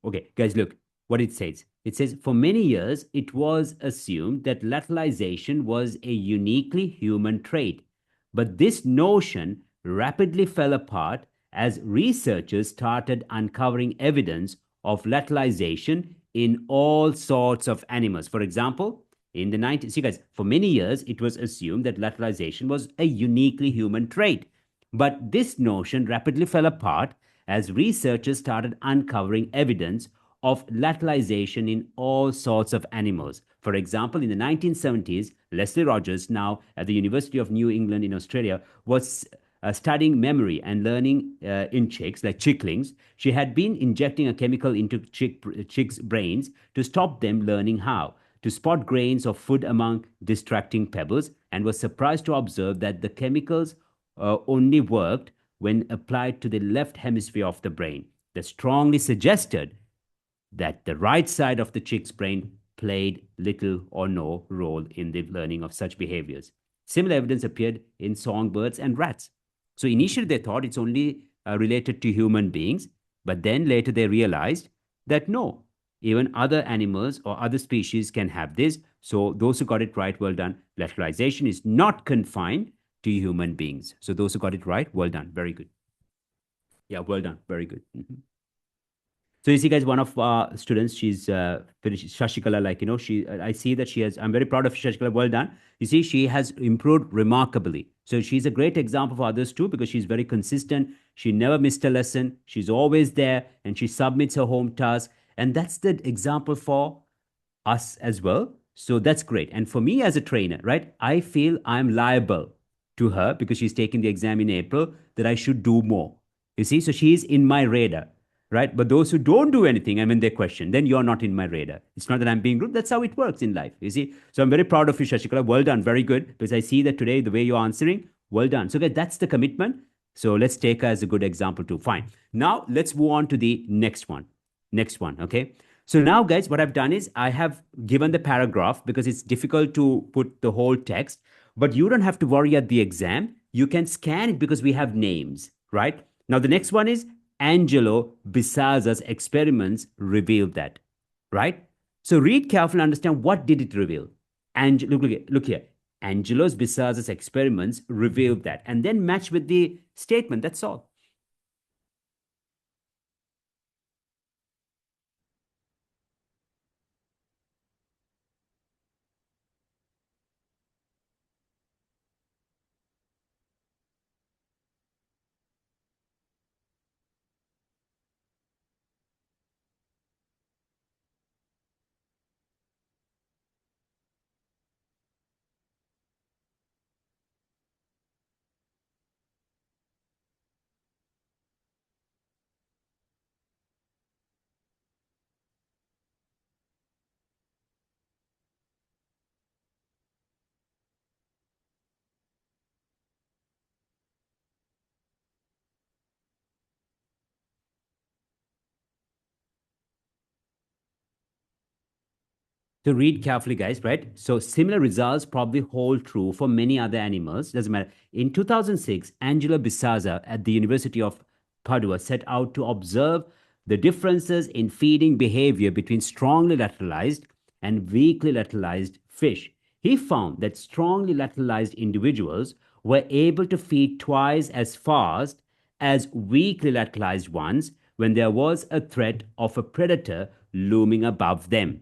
Okay, guys, look what it says. It says, for many years, it was assumed that lateralization was a uniquely human trait. But this notion rapidly fell apart as researchers started uncovering evidence of lateralization in all sorts of animals. For example, in the 90s, see guys, for many years, it was assumed that lateralization was a uniquely human trait. But this notion rapidly fell apart as researchers started uncovering evidence of lateralization in all sorts of animals. For example, in the 1970s, Leslie Rogers, now at the University of New England in Australia, was studying memory and learning in chicks, like chicklings. She had been injecting a chemical into chicks' brains to stop them learning how to spot grains of food among distracting pebbles, and was surprised to observe that the chemicals only worked when applied to the left hemisphere of the brain. That strongly suggested that the right side of the chick's brain played little or no role in the learning of such behaviors. Similar evidence appeared in songbirds and rats. So initially they thought it's only related to human beings, but then later they realized that no, even other animals or other species can have this. So those who got it right, well done. Lateralization is not confined to human beings. So those who got it right, well done. Very good. Yeah, well done. Very good. Mhm. So you see, guys, one of our students, she's finished Shashikala. Like she, I see that she has. I'm very proud of Shashikala. Well done. You see, she has improved remarkably. So she's a great example for others too because she's very consistent. She never missed a lesson. She's always there, and she submits her home task. And that's the example for us as well. So that's great. And for me as a trainer, right, I feel I'm liable to her because she's taking the exam in April that I should do more. You see, so she is in my radar, right? But those who don't do anything, and when they question, then you're not in my radar. It's not that I'm being rude. That's how it works in life. You see, so I'm very proud of you, Shashikala. Well done, very good. Because I see that today the way you're answering, well done. So okay, that's the commitment. So let's take her as a good example too. Fine. Now let's move on to the next one. Next one. Okay. So now, guys, what I've done is I have given the paragraph because it's difficult to put the whole text, but you don't have to worry at the exam. You can scan it because we have names, right? Now, the next one is Angelo Bisazza's experiments revealed that, right? So read carefully and understand what did it reveal. And look here. Angelos Bisazza's experiments revealed that, and then match with the statement. That's all. So read carefully, guys, right? So similar results probably hold true for many other animals. Doesn't matter. In 2006, Angela Bisazza at the University of Padua set out to observe the differences in feeding behavior between strongly lateralized and weakly lateralized fish. He found that strongly lateralized individuals were able to feed twice as fast as weakly lateralized ones when there was a threat of a predator looming above them.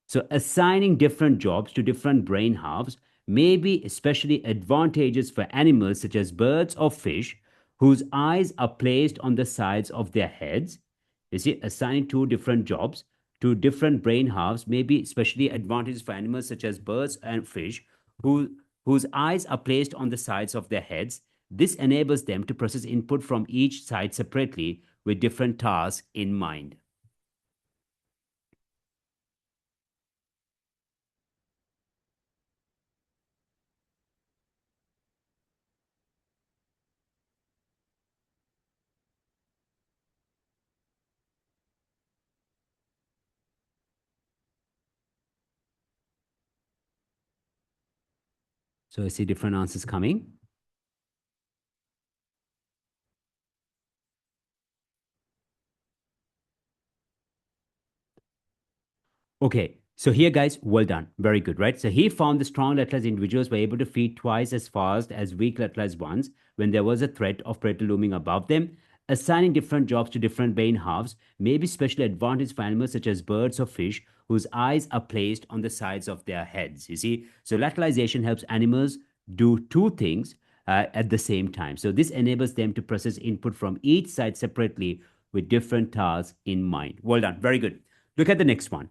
So, assigning different jobs to different brain halves may be especially advantageous for animals such as birds or fish whose eyes are placed on the sides of their heads. You see, assigning two different jobs to different brain halves may be especially advantageous for animals such as birds and fish whose eyes are placed on the sides of their heads. This enables them to process input from each side separately with different tasks in mind. So, I see different answers coming. Okay, so here, guys, well done. Very good, right? So he found the strong lateralized individuals were able to feed twice as fast as weak lateralized ones when there was a threat of predator looming above them. Assigning different jobs to different brain halves may be specially advantageous for animals such as birds or fish whose eyes are placed on the sides of their heads. You see, so lateralization helps animals do two things at the same time. So this enables them to process input from each side separately with different tasks in mind. Well done. Very good. Look at the next one.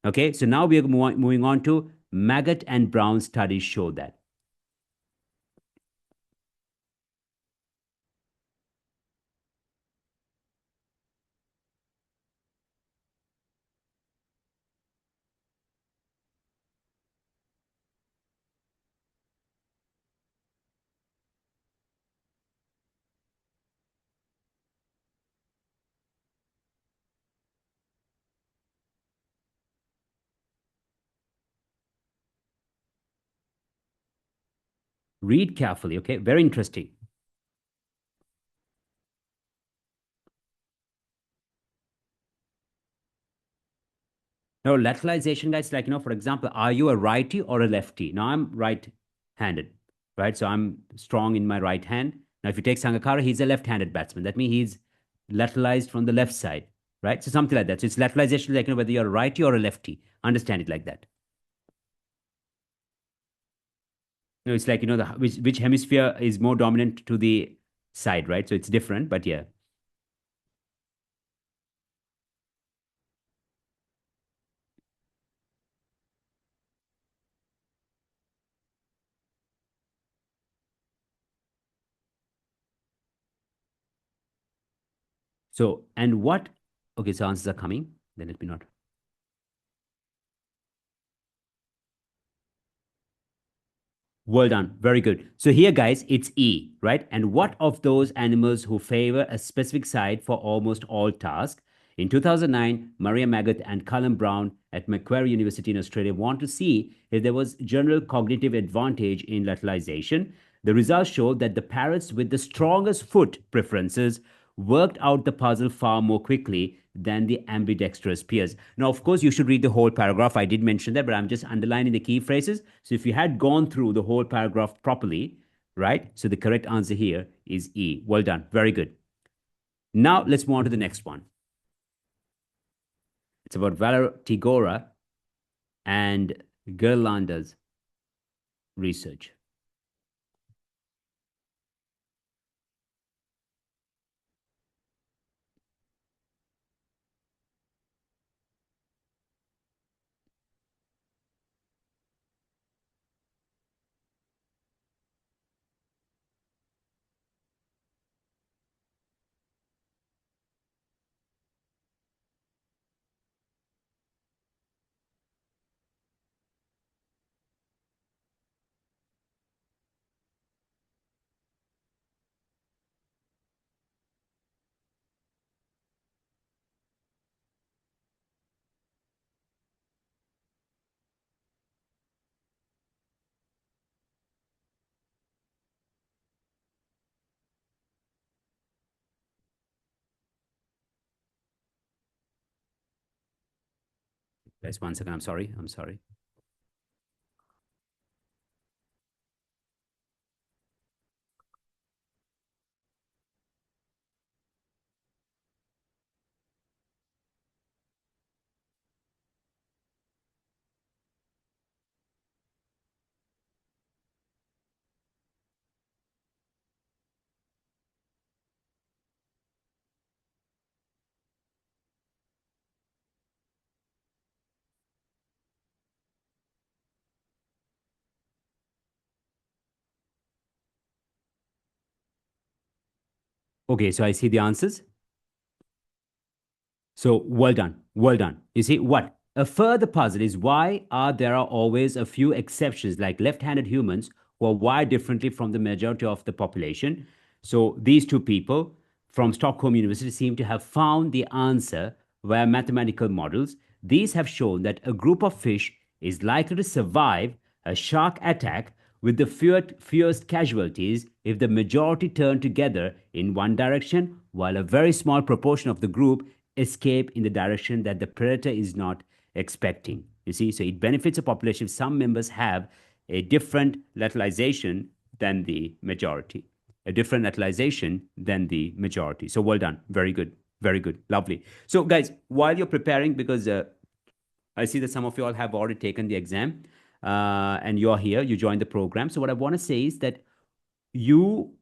Okay, so now we are moving on to Maggot and Brown studies show that. Read carefully, okay? Very interesting. Now, lateralization, guys, like, for example, are you a righty or a lefty? Now, I'm right-handed, right? So I'm strong in my right hand. Now, if you take Sangakkara, he's a left-handed batsman. That means he's lateralized from the left side, right? So something like that. So it's lateralization, like, whether you're a righty or a lefty. Understand it like that. It's like, which hemisphere is more dominant to the side, right? So it's different, but yeah. So, and what, okay, so answers are coming. Then let me not. Well done. Very good. So here, guys, it's E, right? And what of those animals who favor a specific side for almost all tasks? In 2009, Maria Maggot and Callum Brown at Macquarie University in Australia want to see if there was general cognitive advantage in lateralization. The results showed that the parrots with the strongest foot preferences worked out the puzzle far more quickly than the ambidextrous peers. Now, of course, you should read the whole paragraph. I did mention that, but I'm just underlining the key phrases. So if you had gone through the whole paragraph properly, right? So the correct answer here is E. Well done. Very good. Now let's move on to the next one. It's about Valor Tigora and Gerlanda's research. Guys, 1 second. I'm sorry. I'm sorry. Okay, so I see the answers. So well done. Well done. You see what? A further puzzle is why are there are always a few exceptions like left-handed humans who are wired differently from the majority of the population. So these two people from Stockholm University seem to have found the answer via mathematical models. These have shown that a group of fish is likely to survive a shark attack with the fewest casualties if the majority turn together in one direction, while a very small proportion of the group escape in the direction that the predator is not expecting. You see, so it benefits a population if some members have a different lateralization than the majority, a different lateralization than the majority. So well done. Very good. Very good. Lovely. So, guys, while you're preparing, because I see that some of you all have already taken the exam and you're here, you joined the program. So, what I want to say is that you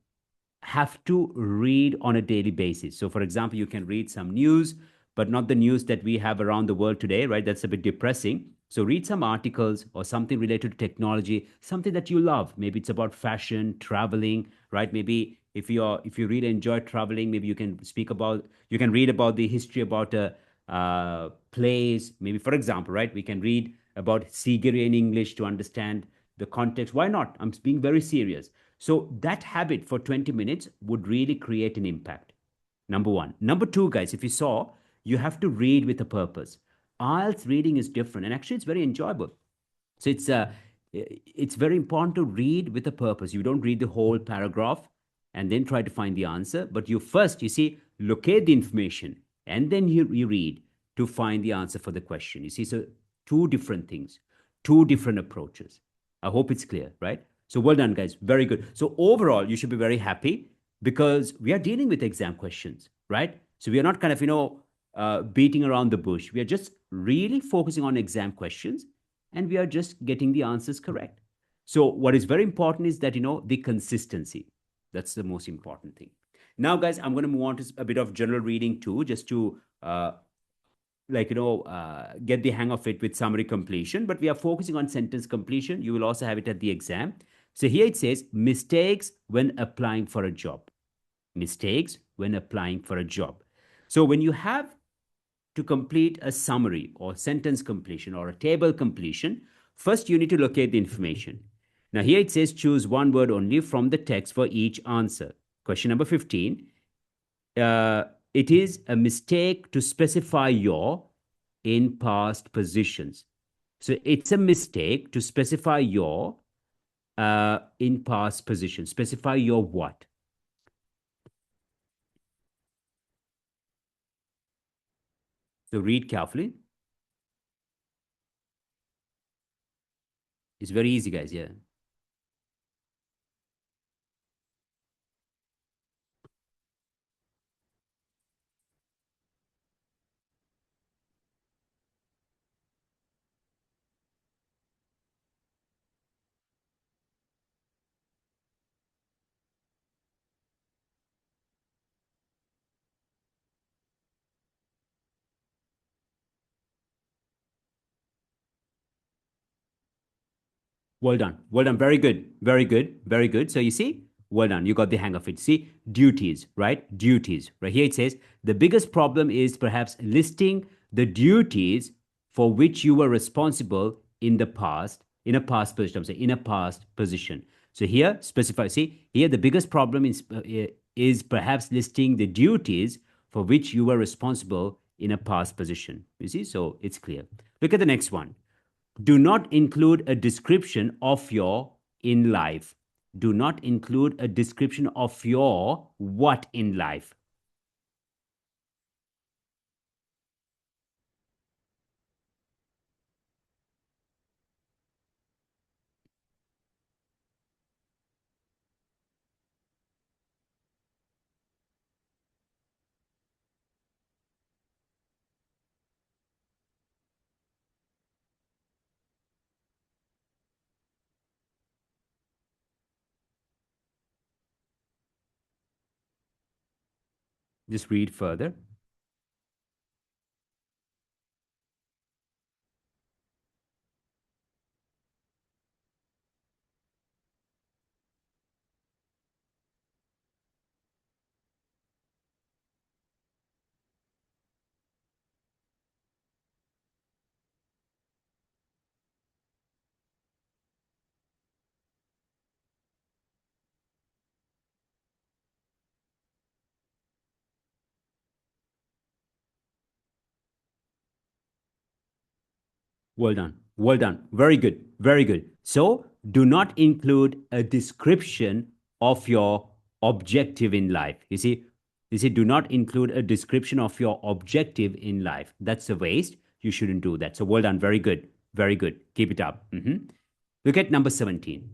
have to read on a daily basis. So, for example, you can read some news, but not the news that we have around the world today, right? That's a bit depressing. So, read some articles or something related to technology, something that you love. Maybe it's about fashion, traveling, right? Maybe if you really enjoy traveling, maybe you can read about the history about a plays. Maybe, for example, right? We can read about Sigiri in English to understand the context. Why not? I'm being very serious. So that habit for 20 minutes would really create an impact. Number one. Number two, guys, if you saw, you have to read with a purpose. IELTS reading is different, and actually, it's very enjoyable. So it's very important to read with a purpose. You don't read the whole paragraph and then try to find the answer, but you first, you see, locate the information and then you read to find the answer for the question. You see, so two different things, two different approaches. I hope it's clear, right? So well done, guys. Very good. So overall, you should be very happy because we are dealing with exam questions, right? So we are not kind of, beating around the bush. We are just really focusing on exam questions and we are just getting the answers correct. So what is very important is that, the consistency. That's the most important thing. Now, guys, I'm going to move on to a bit of general reading too, just to get the hang of it with summary completion. But we are focusing on sentence completion. You will also have it at the exam. So here it says mistakes when applying for a job. Mistakes when applying for a job. So when you have to complete a summary or sentence completion or a table completion, first you need to locate the information. Now, here it says choose one word only from the text for each answer. Question number 15. Uh, it is a mistake to specify your in past positions. So it's a mistake to specify your in past position. Specify your what? So read carefully. It's very easy, guys. Yeah. Well done. Well done. Very good. Very good. Very good. So you see, well done. You got the hang of it. See, duties, right? Duties. Right here it says the biggest problem is perhaps listing the duties for which you were responsible in the past, in a past position. I'm saying in a past position. So here, specify. See, here the biggest problem is perhaps listing the duties for which you were responsible in a past position. You see, so it's clear. Look at the next one. Do not include a description of your in life. Do not include a description of your what in life. Just read further. Well done. Well done. Very good. Very good. So do not include a description of your objective in life. You see, do not include a description of your objective in life. That's a waste. You shouldn't do that. So well done. Very good. Very good. Keep it up. Look at number 17.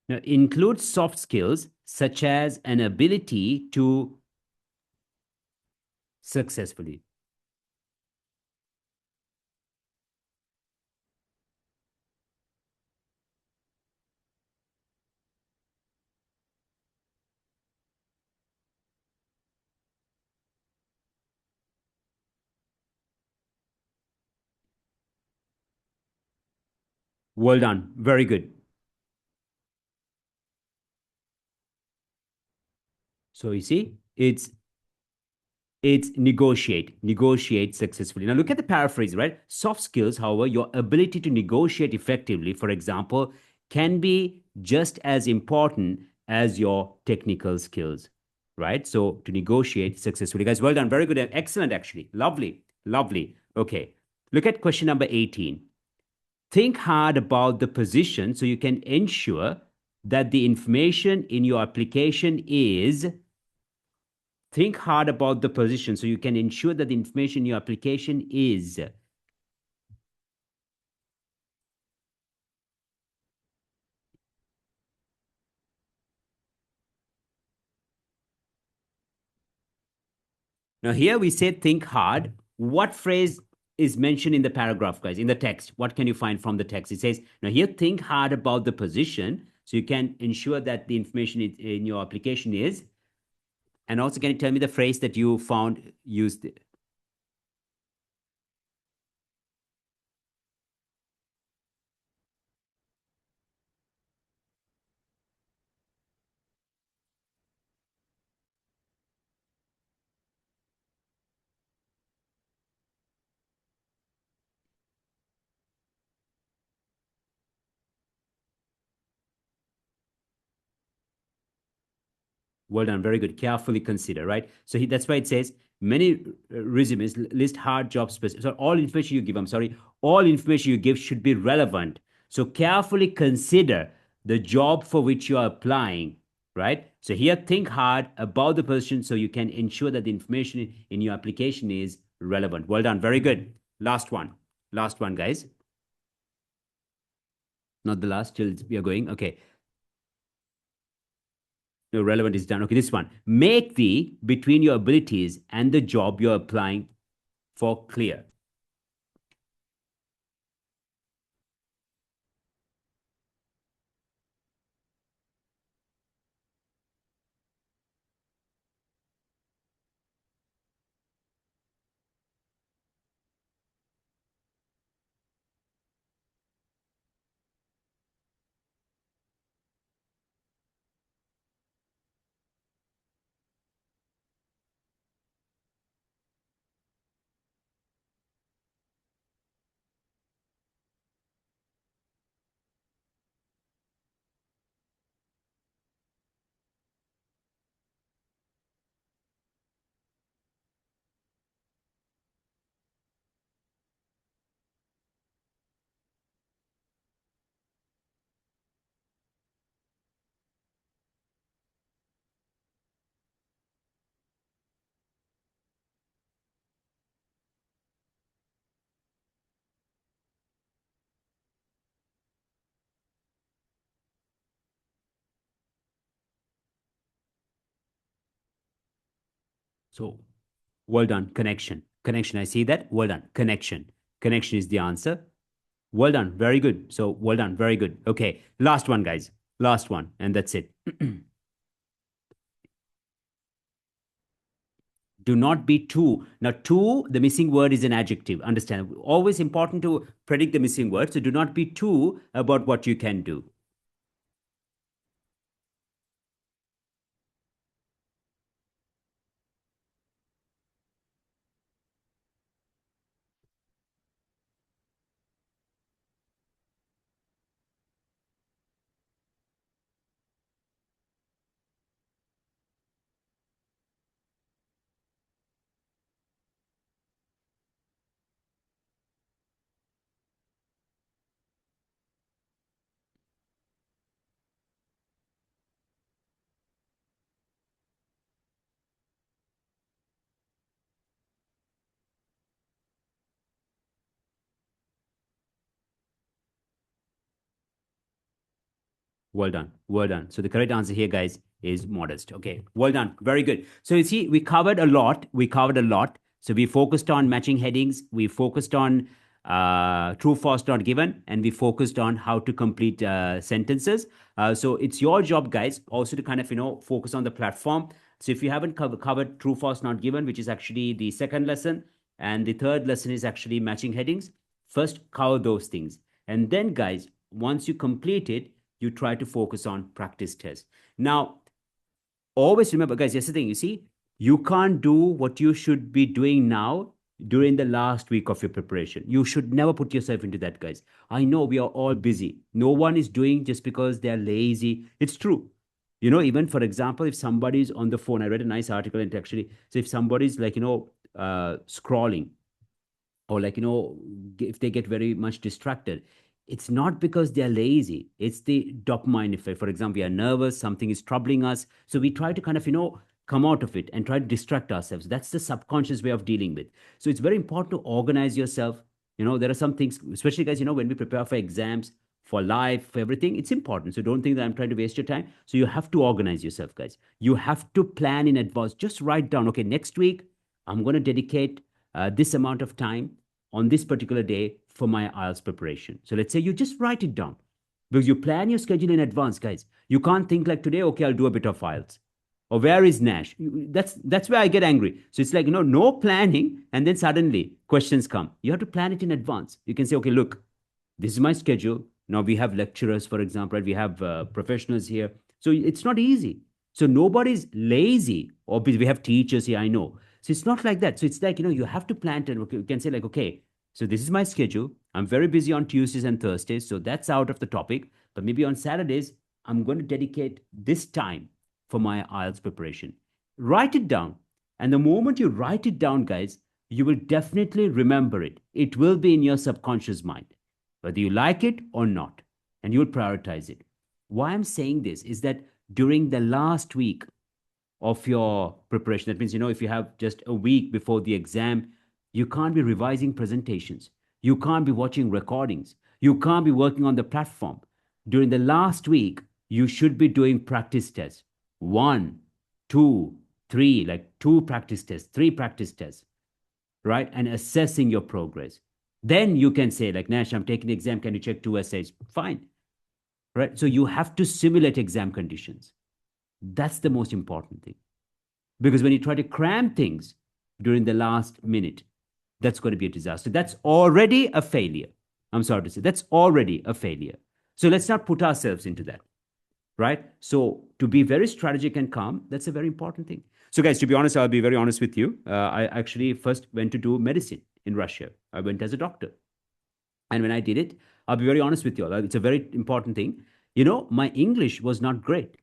Now, include soft skills such as an ability to successfully. Well done. Very good. So you see, it's negotiate successfully. Now look at the paraphrase, right? Soft skills, however, your ability to negotiate effectively, for example, can be just as important as your technical skills, right? So to negotiate successfully. Guys, well done. Very good. Excellent, actually. Lovely. Lovely. Okay. Look at question number 18. Think hard about the position so you can ensure that the information in your application is. Think hard about the position so you can ensure that the information in your application is. Now, here we say think hard. What phrase is mentioned in the paragraph, guys, in the text? What can you find from the text? It says, now here think hard about the position so you can ensure that the information in your application is. And also, can you tell me the phrase that you found used? Well done. Very good. Carefully consider, right? So that's why it says many resumes list hard job specific. So all information you give, I'm sorry, all information you give should be relevant. So carefully consider the job for which you are applying, right? So here, think hard about the position so you can ensure that the information in your application is relevant. Well done. Very good. Last one. Last one, guys. Not the last, till we are going. Okay. No, relevant is done. Okay, this one. Make the between your abilities and the job you're applying for clear. So, well done. Connection. Connection. I see that. Well done. Connection. Connection is the answer. Well done. Very good. So, well done. Very good. Okay. Last one, guys. Last one. And that's it. Do not be too. Now, too, the missing word is an adjective. Understand? Always important to predict the missing word. So, do not be too about what you can do. Well done. Well done. So the correct answer here, guys, is modest. Okay. Well done. Very good. So you see, we covered a lot. We covered a lot. So we focused on matching headings. We focused on true, false, not given, and we focused on how to complete sentences. So it's your job, guys, also to kind of focus on the platform. So if you haven't covered true, false, not given, which is actually the second lesson, and the third lesson is actually matching headings, first cover those things, and then, guys, once you complete it, you try to focus on practice tests. Now, always remember, guys, here's the thing. You see, you can't do what you should be doing now during the last week of your preparation. You should never put yourself into that, guys. I know we are all busy. No one is doing just because they're lazy. It's true. Even for example, if somebody's on the phone, I read a nice article and actually, so if somebody's like, scrolling, or like if they get very much distracted, it's not because they're lazy, it's the dopamine effect. For example, we are nervous, something is troubling us, so we try to kind of come out of it and try to distract ourselves. That's the subconscious way of dealing with. So it's very important to organize yourself. There are some things, especially, guys, when we prepare for exams, for life, for everything, it's important. So don't think that I'm trying to waste your time. So you have to organize yourself, guys. You have to plan in advance. Just write down, okay, next week I'm going to dedicate this amount of time on this particular day for my IELTS preparation. So let's say you just write it down, because you plan your schedule in advance, guys. You can't think like today, okay, I'll do a bit of IELTS. Or where is Nash? That's where I get angry. So it's like, no planning, and then suddenly questions come. You have to plan it in advance. You can say, okay, look, this is my schedule. Now we have lecturers, for example, right? We have professionals here. So it's not easy. So nobody's lazy, or we have teachers here, I know. So it's not like that. So it's like, you have to plan it. Okay, you can say like, okay, so this is my schedule. I'm very busy on Tuesdays and Thursdays. So that's out of the topic. But maybe on Saturdays, I'm going to dedicate this time for my IELTS preparation. Write it down. And the moment you write it down, guys, you will definitely remember it. It will be in your subconscious mind, whether you like it or not, and you'll prioritize it. Why I'm saying this is that during the last week of your preparation, that means, if you have just a week before the exam, you can't be revising presentations. You can't be watching recordings. You can't be working on the platform. During the last week, you should be doing practice tests. One, two, three, like two practice tests, three practice tests, right? And assessing your progress. Then you can say, like, Nash, I'm taking the exam. Can you check two essays? Fine, right? So you have to simulate exam conditions. That's the most important thing. Because when you try to cram things during the last minute, that's going to be a disaster. That's already a failure. I'm sorry to say, that's already a failure. So let's not put ourselves into that, right? So to be very strategic and calm, that's a very important thing. So, guys, to be honest, I'll be very honest with you. I actually first went to do medicine in Russia. I went as a doctor. And when I did it, I'll be very honest with you all. It's a very important thing. My English was not great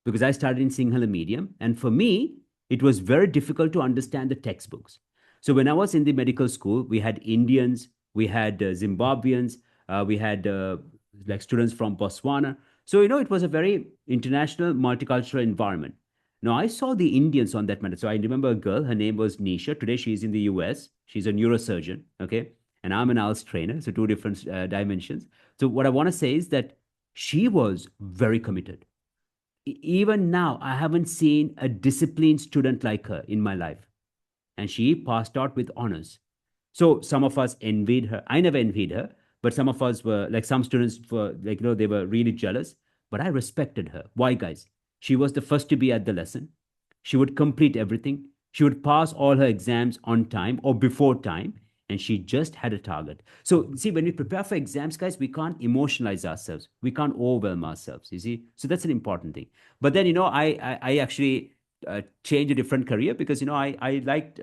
because I started in Sinhala medium. And for me, it was very difficult to understand the textbooks. So when I was in the medical school, we had Indians, we had Zimbabweans, we had like students from Botswana. So, it was a very international, multicultural environment. Now, I saw the Indians on that matter. So I remember a girl, her name was Nisha. Today, she's in the US. She's a neurosurgeon. Okay. And I'm an IELTS trainer. So two different dimensions. So what I want to say is that she was very committed. Even now, I haven't seen a disciplined student like her in my life. And she passed out with honors. So some of us envied her. I never envied her, but some of us were like, some students were like, they were really jealous. But I respected her. Why, guys? She was the first to be at the lesson. She would complete everything. She would pass all her exams on time or before time. And she just had a target. So, see, when we prepare for exams, guys, we can't emotionalize ourselves. We can't overwhelm ourselves, you see? So, that's an important thing. But then, I actually changed a different career because, I liked,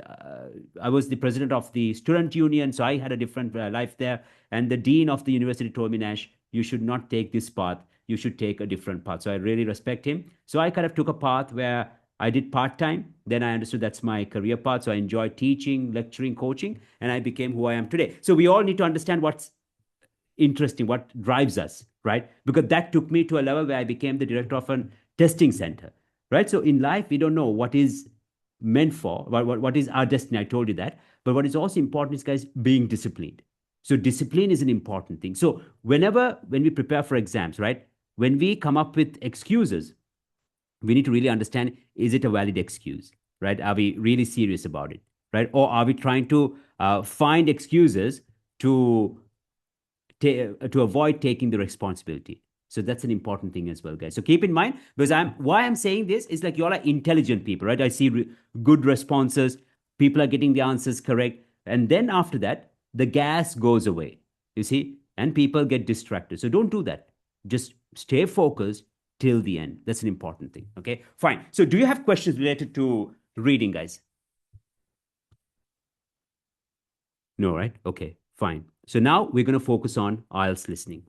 I was the president of the student union. So, I had a different life there. And the dean of the university told me, Nash, you should not take this path. You should take a different path. So I really respect him. So I kind of took a path where I did part time. Then I understood that's my career path. So I enjoyed teaching, lecturing, coaching, and I became who I am today. So we all need to understand what's interesting, what drives us, right? Because that took me to a level where I became the director of a testing center, right? So in life, we don't know what is meant for, what is our destiny. I told you that. But what is also important is, guys, being disciplined. So discipline is an important thing. So when we prepare for exams, right? When we come up with excuses, we need to really understand, is it a valid excuse, right? Are we really serious about it, right? Or are we trying to find excuses to to avoid taking the responsibility? So that's an important thing as well, guys. So keep in mind, because why I'm saying this is like, you all are intelligent people, right? I see good responses. People are getting the answers correct. And then after that, the gas goes away, you see, and people get distracted. So don't do that. Just stay focused till the end. That's an important thing. Okay, fine. So do you have questions related to reading, guys? No, right? Okay, fine. So now we're going to focus on IELTS listening.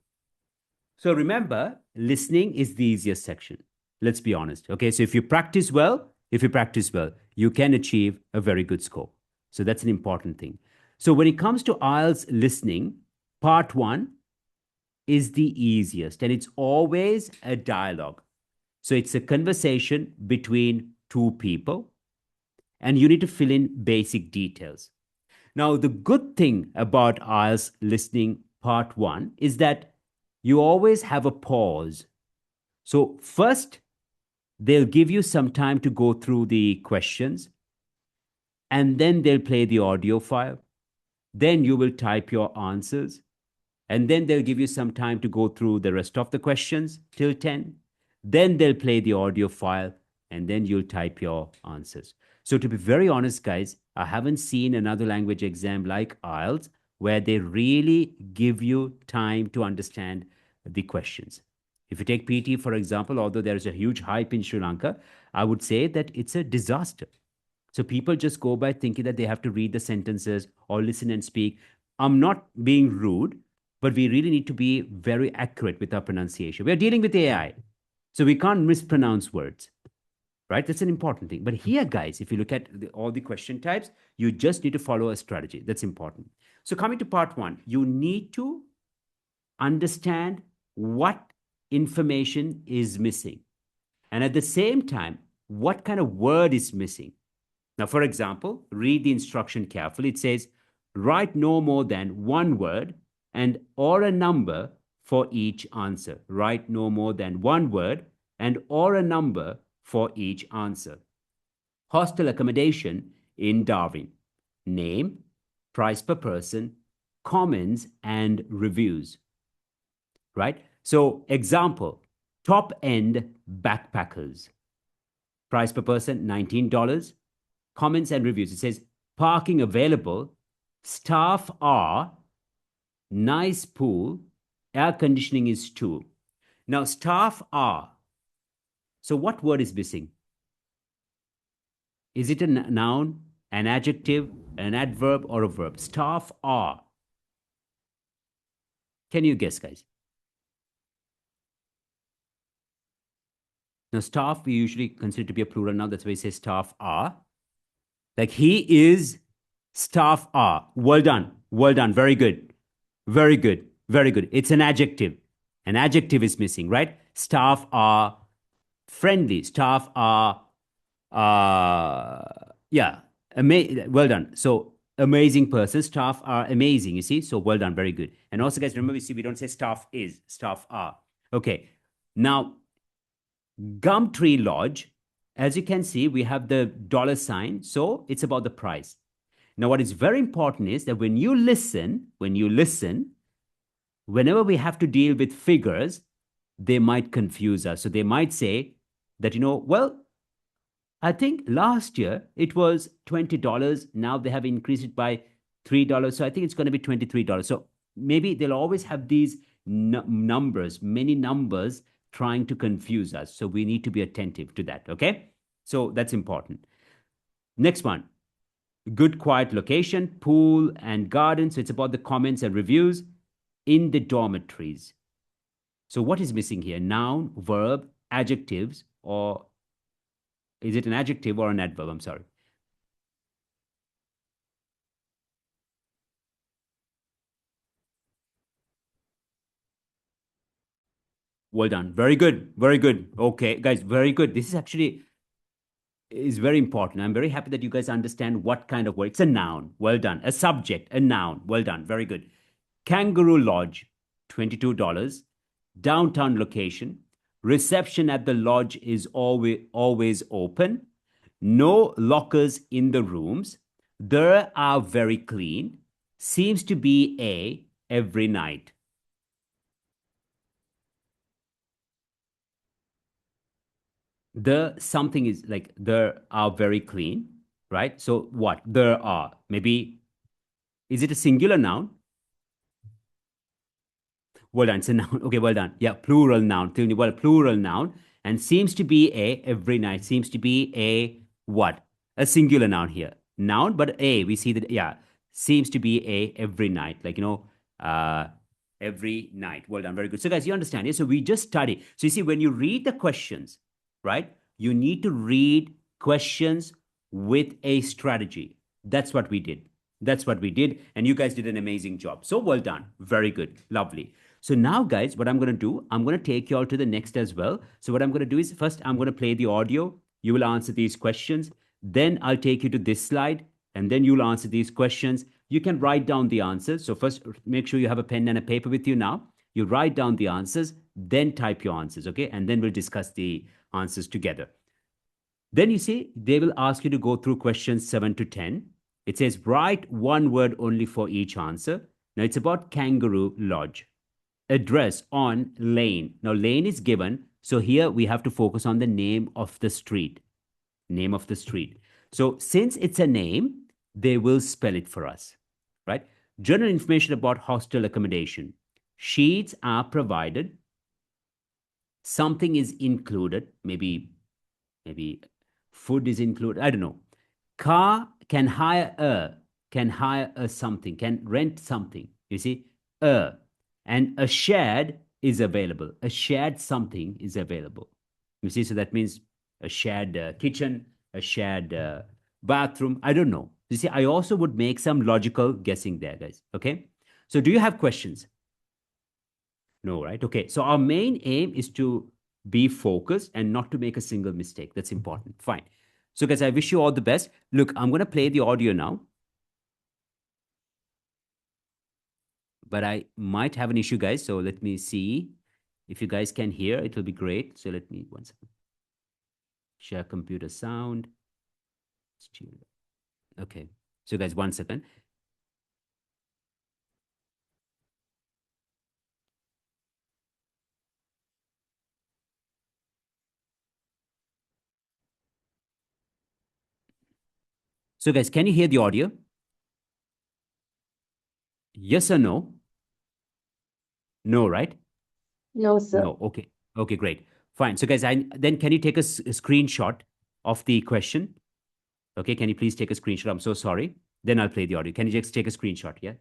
So remember, listening is the easiest section. Let's be honest. Okay, so if you practice well, you can achieve a very good score. So that's an important thing. So when it comes to IELTS listening, part one is the easiest, and it's always a dialogue. So it's a conversation between two people, and you need to fill in basic details. Now, the good thing about IELTS listening part one is that you always have a pause. So, first, they'll give you some time to go through the questions, and then they'll play the audio file. Then you will type your answers, and then they'll give you some time to go through the rest of the questions till 10. Then they'll play the audio file, and then you'll type your answers. So, to be very honest, guys, I haven't seen another language exam like IELTS where they really give you time to understand the questions. If you take PT, for example, although there is a huge hype in Sri Lanka, I would say that it's a disaster. So people just go by thinking that they have to read the sentences or listen and speak. I'm not being rude, but we really need to be very accurate with our pronunciation. We're dealing with AI, so we can't mispronounce words. right? That's an important thing. But here, guys, if you look at all the question types, you just need to follow a strategy. That's important. So coming to part one, you need to understand what information is missing. And at the same time, what kind of word is missing. Now, for example, read the instruction carefully. It says, write no more than one word and or a number for each answer. Write no more than one word and or a number for each answer. Hostel accommodation in Darwin. Name, price per person, comments, and reviews. Right? So, example, top end backpackers. Price per person, $19. Comments and reviews. It says parking available, staff are, nice pool, air conditioning is too. Now, staff are. So, what word is missing? Is it a noun, an adjective, an adverb, or a verb? Staff are. Can you guess, guys? Now, staff we usually consider to be a plural noun. That's why we say staff are. Like he is, staff are. Well done. Well done. Very good. Very good. Very good. It's an adjective. An adjective is missing, right? Staff are friendly. Staff are, yeah, well done. So amazing person. Staff are amazing. You see? So well done. Very good. And also, guys, remember, you see, we don't say staff is. Staff are. Okay. Now, Gumtree Lodge. As you can see, we have the dollar sign. So it's about the price. Now, what is very important is that when you listen, whenever we have to deal with figures, they might confuse us. So they might say that, well, I think last year it was $20. Now they have increased it by $3. So I think it's going to be $23. So maybe they'll always have these numbers, many numbers trying to confuse us. So we need to be attentive to that. Okay. So that's important. Next one. Good quiet location, pool and garden. So it's about the comments and reviews in the dormitories. So what is missing here? Noun, verb, adjectives, or is it an adjective or an adverb? I'm sorry. Well done. Very good. Very good. Okay, guys, very good. This is actually is very important. I'm very happy that you guys understand what kind of word. It's a noun. Well done. A subject, a noun. Well done. Very good. Kangaroo Lodge, $22. Downtown location. Reception at the lodge is always open. No lockers in the rooms. They are very clean. Seems to be a every night. The something is like there are very clean, right? So what? There are. Maybe is it a singular noun? Well done. It's a noun. Okay, well done. Yeah, plural noun. Well, plural noun. And seems to be a every night. Seems to be a what? A singular noun here. Noun, but a. We see that, yeah. Seems to be a every night. Like, every night. Well done. Very good. So, guys, you understand. Yeah? So we just study. So you see, when you read the questions, right? You need to read questions with a strategy. That's what we did. That's what we did. And you guys did an amazing job. So well done. Very good. Lovely. So now, guys, what I'm going to do, I'm going to take you all to the next as well. So what I'm going to do is first, I'm going to play the audio. You will answer these questions. Then I'll take you to this slide, and then you'll answer these questions. You can write down the answers. So first, make sure you have a pen and a paper with you now. You write down the answers, then type your answers, okay? And then we'll discuss the answers together. Then you see, they will ask you to go through questions 7 to 10. It says, write one word only for each answer. Now, it's about Kangaroo Lodge. Address on lane. Now, lane is given. So here we have to focus on the name of the street. Name of the street. So since it's a name, they will spell it for us, right? General information about hostel accommodation. Sheets are provided. Something is included. Maybe food is included. I don't know. Car can hire a something, can rent something. You see, and a shared is available. A shared something is available. You see, so that means a shared kitchen, a shared bathroom. I don't know. You see, I also would make some logical guessing there, guys. Okay. So, do you have questions? No, right? Okay. So, our main aim is to be focused and not to make a single mistake. That's important. Fine. So, guys, I wish you all the best. Look, I'm going to play the audio now, but I might have an issue, guys. So, let me see if you guys can hear. It will be great. So, let me one second. Share computer sound. Okay. So, guys, one second. So, guys, can you hear the audio? Yes or no? No, right? No, sir. No. Okay. Okay, great. Fine. So, guys, then can you take a screenshot of the question? Okay. Can you please take a screenshot? I'm so sorry. Then I'll play the audio. Can you just take a screenshot? Yeah.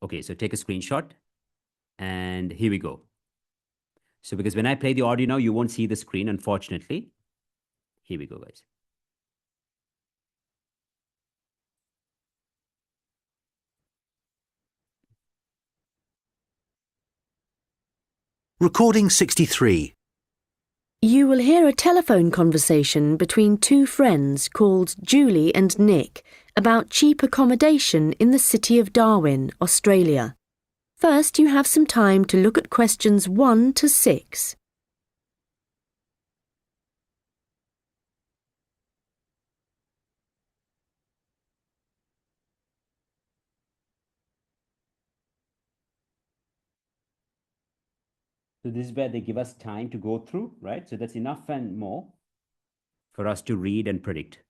Okay. So take a screenshot, and here we go. So because when I play the audio now, you won't see the screen, unfortunately. Here we go, guys. Recording 63. You will hear a telephone conversation between two friends called Julie and Nick about cheap accommodation in the city of Darwin, Australia. First, you have some time to look at questions 1 to 6. So this is where they give us time to go through, right? So that's enough and more for us to read and predict.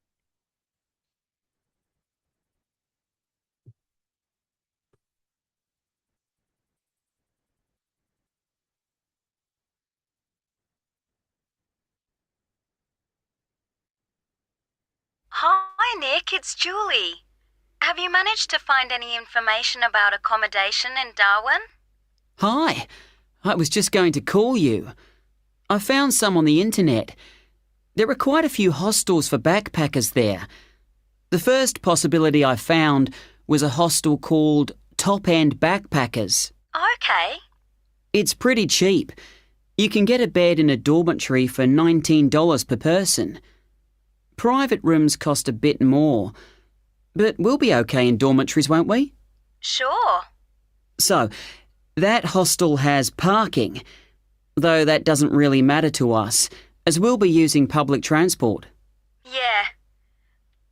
Hi, Nick, it's Julie. Have you managed to find any information about accommodation in Darwin? Hi, I was just going to call you. I found some on the internet. There are quite a few hostels for backpackers there. The first possibility I found was a hostel called Top End Backpackers. Okay. It's pretty cheap. You can get a bed in a dormitory for $19 per person. Private rooms cost a bit more, but we'll be okay in dormitories, won't we? Sure. So, that hostel has parking, though that doesn't really matter to us, as we'll be using public transport. Yeah.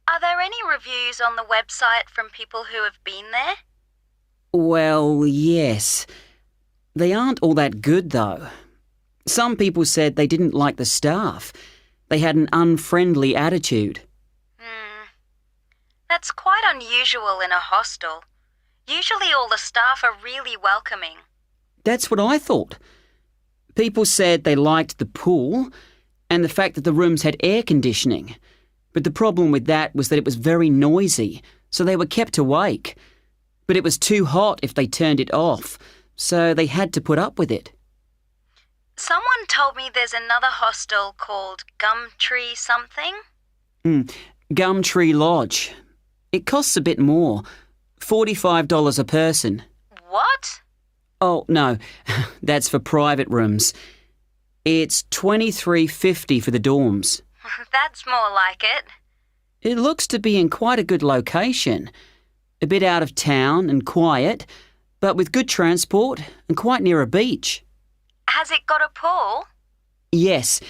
Are there any reviews on the website from people who have been there? Well, yes. They aren't all that good, though. Some people said they didn't like the staff. They had an unfriendly attitude. That's quite unusual in a hostel. Usually all the staff are really welcoming. That's what I thought. People said they liked the pool and the fact that the rooms had air conditioning. But the problem with that was that it was very noisy, so they were kept awake. But it was too hot if they turned it off, so they had to put up with it. Someone told me there's another hostel called Gumtree something. Gumtree Lodge. It costs a bit more, $45 a person. What? Oh, no, that's for private rooms. It's $23.50 for the dorms. That's more like it. It looks to be in quite a good location. A bit out of town and quiet, but with good transport and quite near a beach. Has it got a pool? Yes,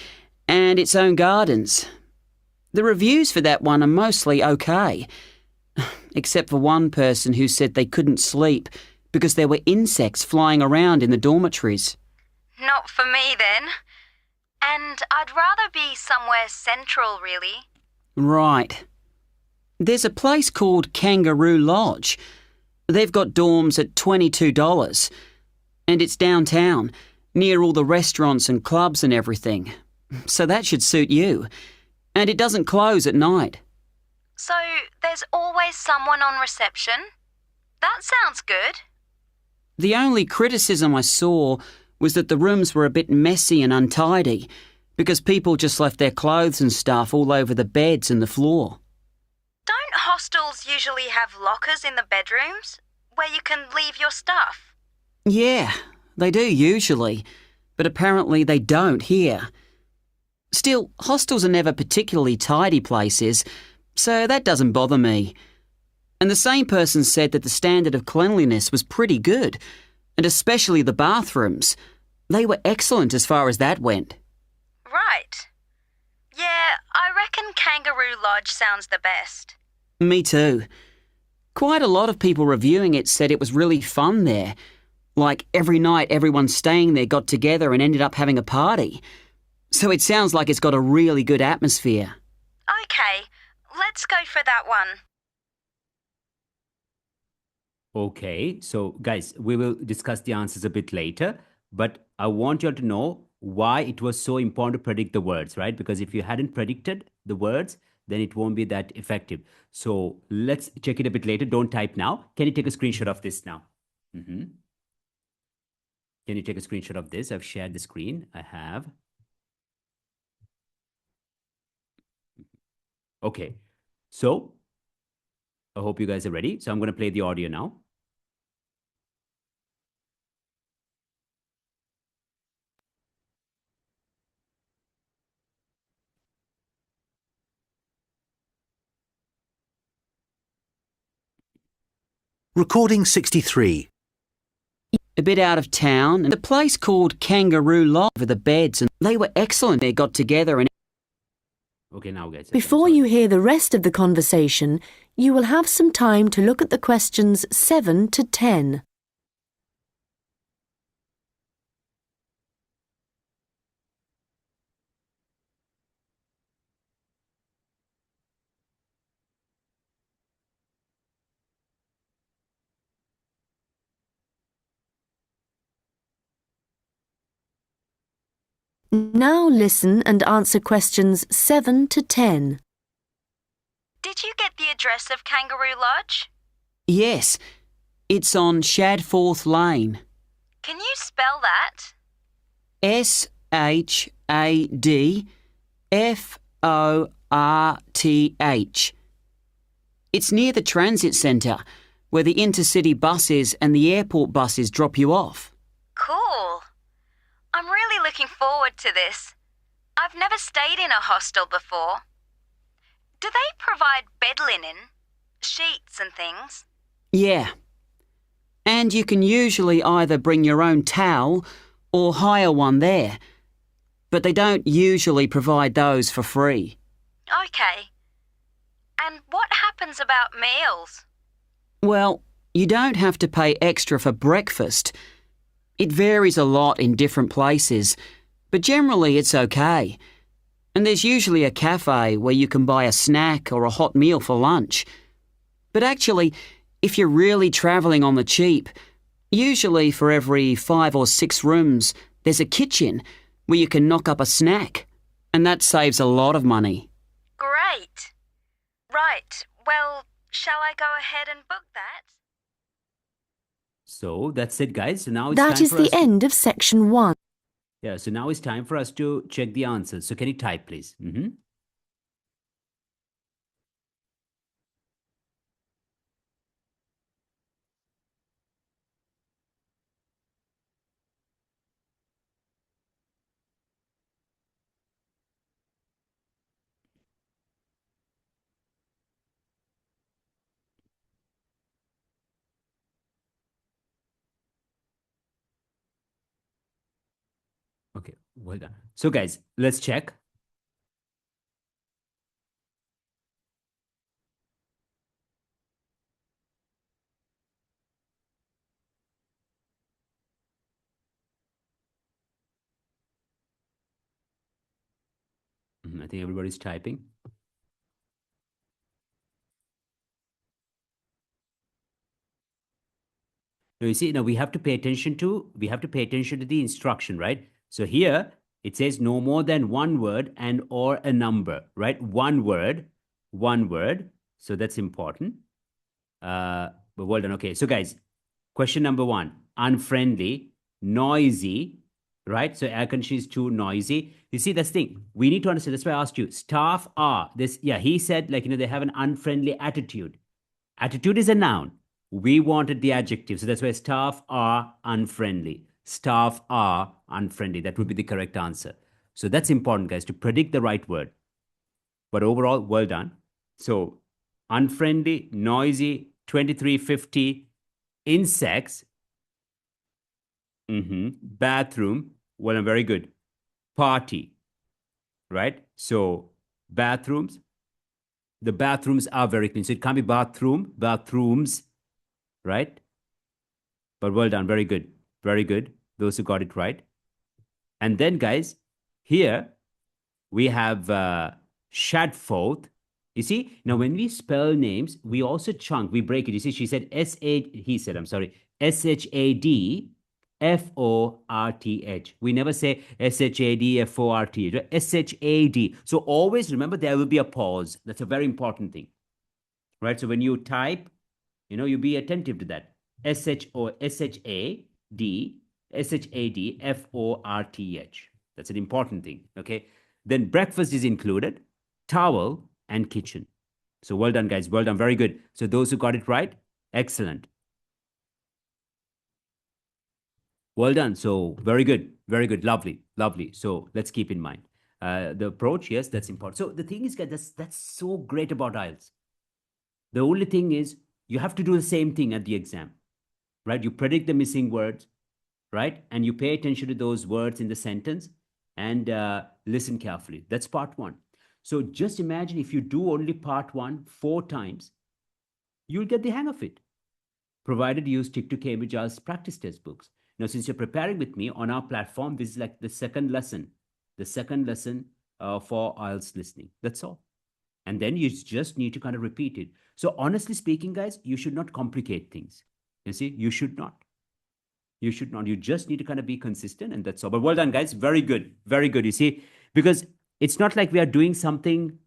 and its own gardens. The reviews for that one are mostly okay, except for one person who said they couldn't sleep because there were insects flying around in the dormitories. Not for me then. And I'd rather be somewhere central, really. Right. There's a place called Kangaroo Lodge. They've got dorms at $22, and it's downtown, near all the restaurants and clubs and everything. So that should suit you. And it doesn't close at night. So there's always someone on reception? That sounds good. The only criticism I saw was that the rooms were a bit messy and untidy because people just left their clothes and stuff all over the beds and the floor. Don't hostels usually have lockers in the bedrooms where you can leave your stuff? Yeah, they do usually, but apparently they don't here. Still, hostels are never particularly tidy places, so that doesn't bother me. And the same person said that the standard of cleanliness was pretty good, and especially the bathrooms. They were excellent as far as that went. Right. Yeah, I reckon Kangaroo Lodge sounds the best. Me too. Quite a lot of people reviewing it said it was really fun there. Like every night everyone staying there got together and ended up having a party. So it sounds like it's got a really good atmosphere. Okay, let's go for that one. Okay, so guys, we will discuss the answers a bit later, but I want you all to know why it was so important to predict the words, right? Because if you hadn't predicted the words, then it won't be that effective. So let's check it a bit later. Don't type now. Can you take a screenshot of this now? Can you take a screenshot of this? I've shared the screen. I have. Okay, so I hope you guys are ready. So I'm going to play the audio now. Recording 63. A bit out of town, and a place called Kangaroo Lodge over the beds, and they were excellent. They got together and... Okay, now guys. Before you hear the rest of the conversation, you will have some time to look at the questions 7 to 10. Now listen and answer questions 7 to 10. Did you get the address of Kangaroo Lodge? Yes, it's on Shadforth Lane. Can you spell that? Shadforth. It's near the transit centre, where the intercity buses and the airport buses drop you off. Cool. I'm really looking forward to this. I've never stayed in a hostel before. Do they provide bed linen, sheets and things? Yeah. And you can usually either bring your own towel or hire one there, but they don't usually provide those for free. Okay. And what happens about meals? Well, you don't have to pay extra for breakfast. It varies a lot in different places, but generally it's okay. And there's usually a cafe where you can buy a snack or a hot meal for lunch. But actually, if you're really travelling on the cheap, usually for every 5 or 6 rooms, there's a kitchen where you can knock up a snack. And that saves a lot of money. Great. Right. Well, shall I go ahead and book that? So that's it, guys. So now it's That time is for the us to- end of section 1. Yeah, so now it's time for us to check the answers. So can you type, please? Okay, well done. So guys, let's check. I think everybody's typing. Now you see, now we have to pay attention to the instruction, right? So here it says no more than one word and or a number, right? One word. So that's important. But well done. Okay, so guys, question number 1. unfriendly, noisy, right? So air conditioning is too noisy. You see, that's the thing. We need to understand. That's why I asked you. Staff are this. Yeah, he said like they have an unfriendly attitude. Attitude is a noun. We wanted the adjective, so that's why staff are unfriendly. Staff are unfriendly. That would be the correct answer. So that's important, guys, to predict the right word. But overall, well done. So unfriendly, noisy, 2350, insects, bathroom, well, very good. Party, right? So bathrooms, the bathrooms are very clean. So it can't be bathrooms, right? But well done, very good, very good. Those who got it right. And then, guys, here we have Shadforth. You see, now when we spell names, we also chunk, we break it. You see, she said he said, I'm sorry, Shadforth. We never say Shadforth, right? Shad. So always remember there will be a pause. That's a very important thing, right? So when you type, you be attentive to that. Shadforth. That's an important thing, okay? Then breakfast is included, towel, and kitchen. So well done, guys. Well done. Very good. So those who got it right, excellent. Well done. So very good. Very good. Lovely. Lovely. So let's keep in mind. The approach, yes, that's important. So the thing is, guys, that's so great about IELTS. The only thing is you have to do the same thing at the exam, right? You predict the missing words, right? And you pay attention to those words in the sentence and listen carefully. That's part one. So just imagine if you do only part one 4 times, you'll get the hang of it, provided you stick to Cambridge IELTS practice test books. Now, since you're preparing with me on our platform, this is like the second lesson for IELTS listening. That's all. And then you just need to kind of repeat it. So honestly speaking, guys, you should not complicate things. You see, you should not. You should not. You just need to kind of be consistent, and that's all. But well done, guys. Very good. Very good. You see, because it's not like we are doing something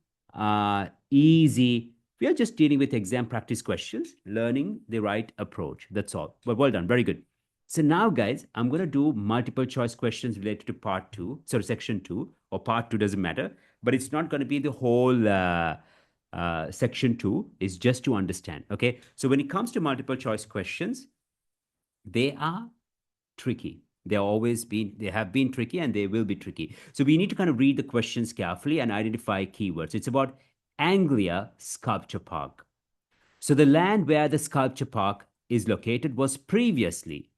easy. We are just dealing with exam practice questions, learning the right approach. That's all. But well done. Very good. So now, guys, I'm going to do multiple choice questions related to part 2. Sorry, section 2 or part 2 doesn't matter. But it's not going to be the whole section 2. It's just to understand. Okay. So when it comes to multiple choice questions, they are tricky. They have been tricky, and they will be tricky. So we need to kind of read the questions carefully and identify keywords. It's about Anglia Sculpture Park. So the land where the sculpture park is located was previously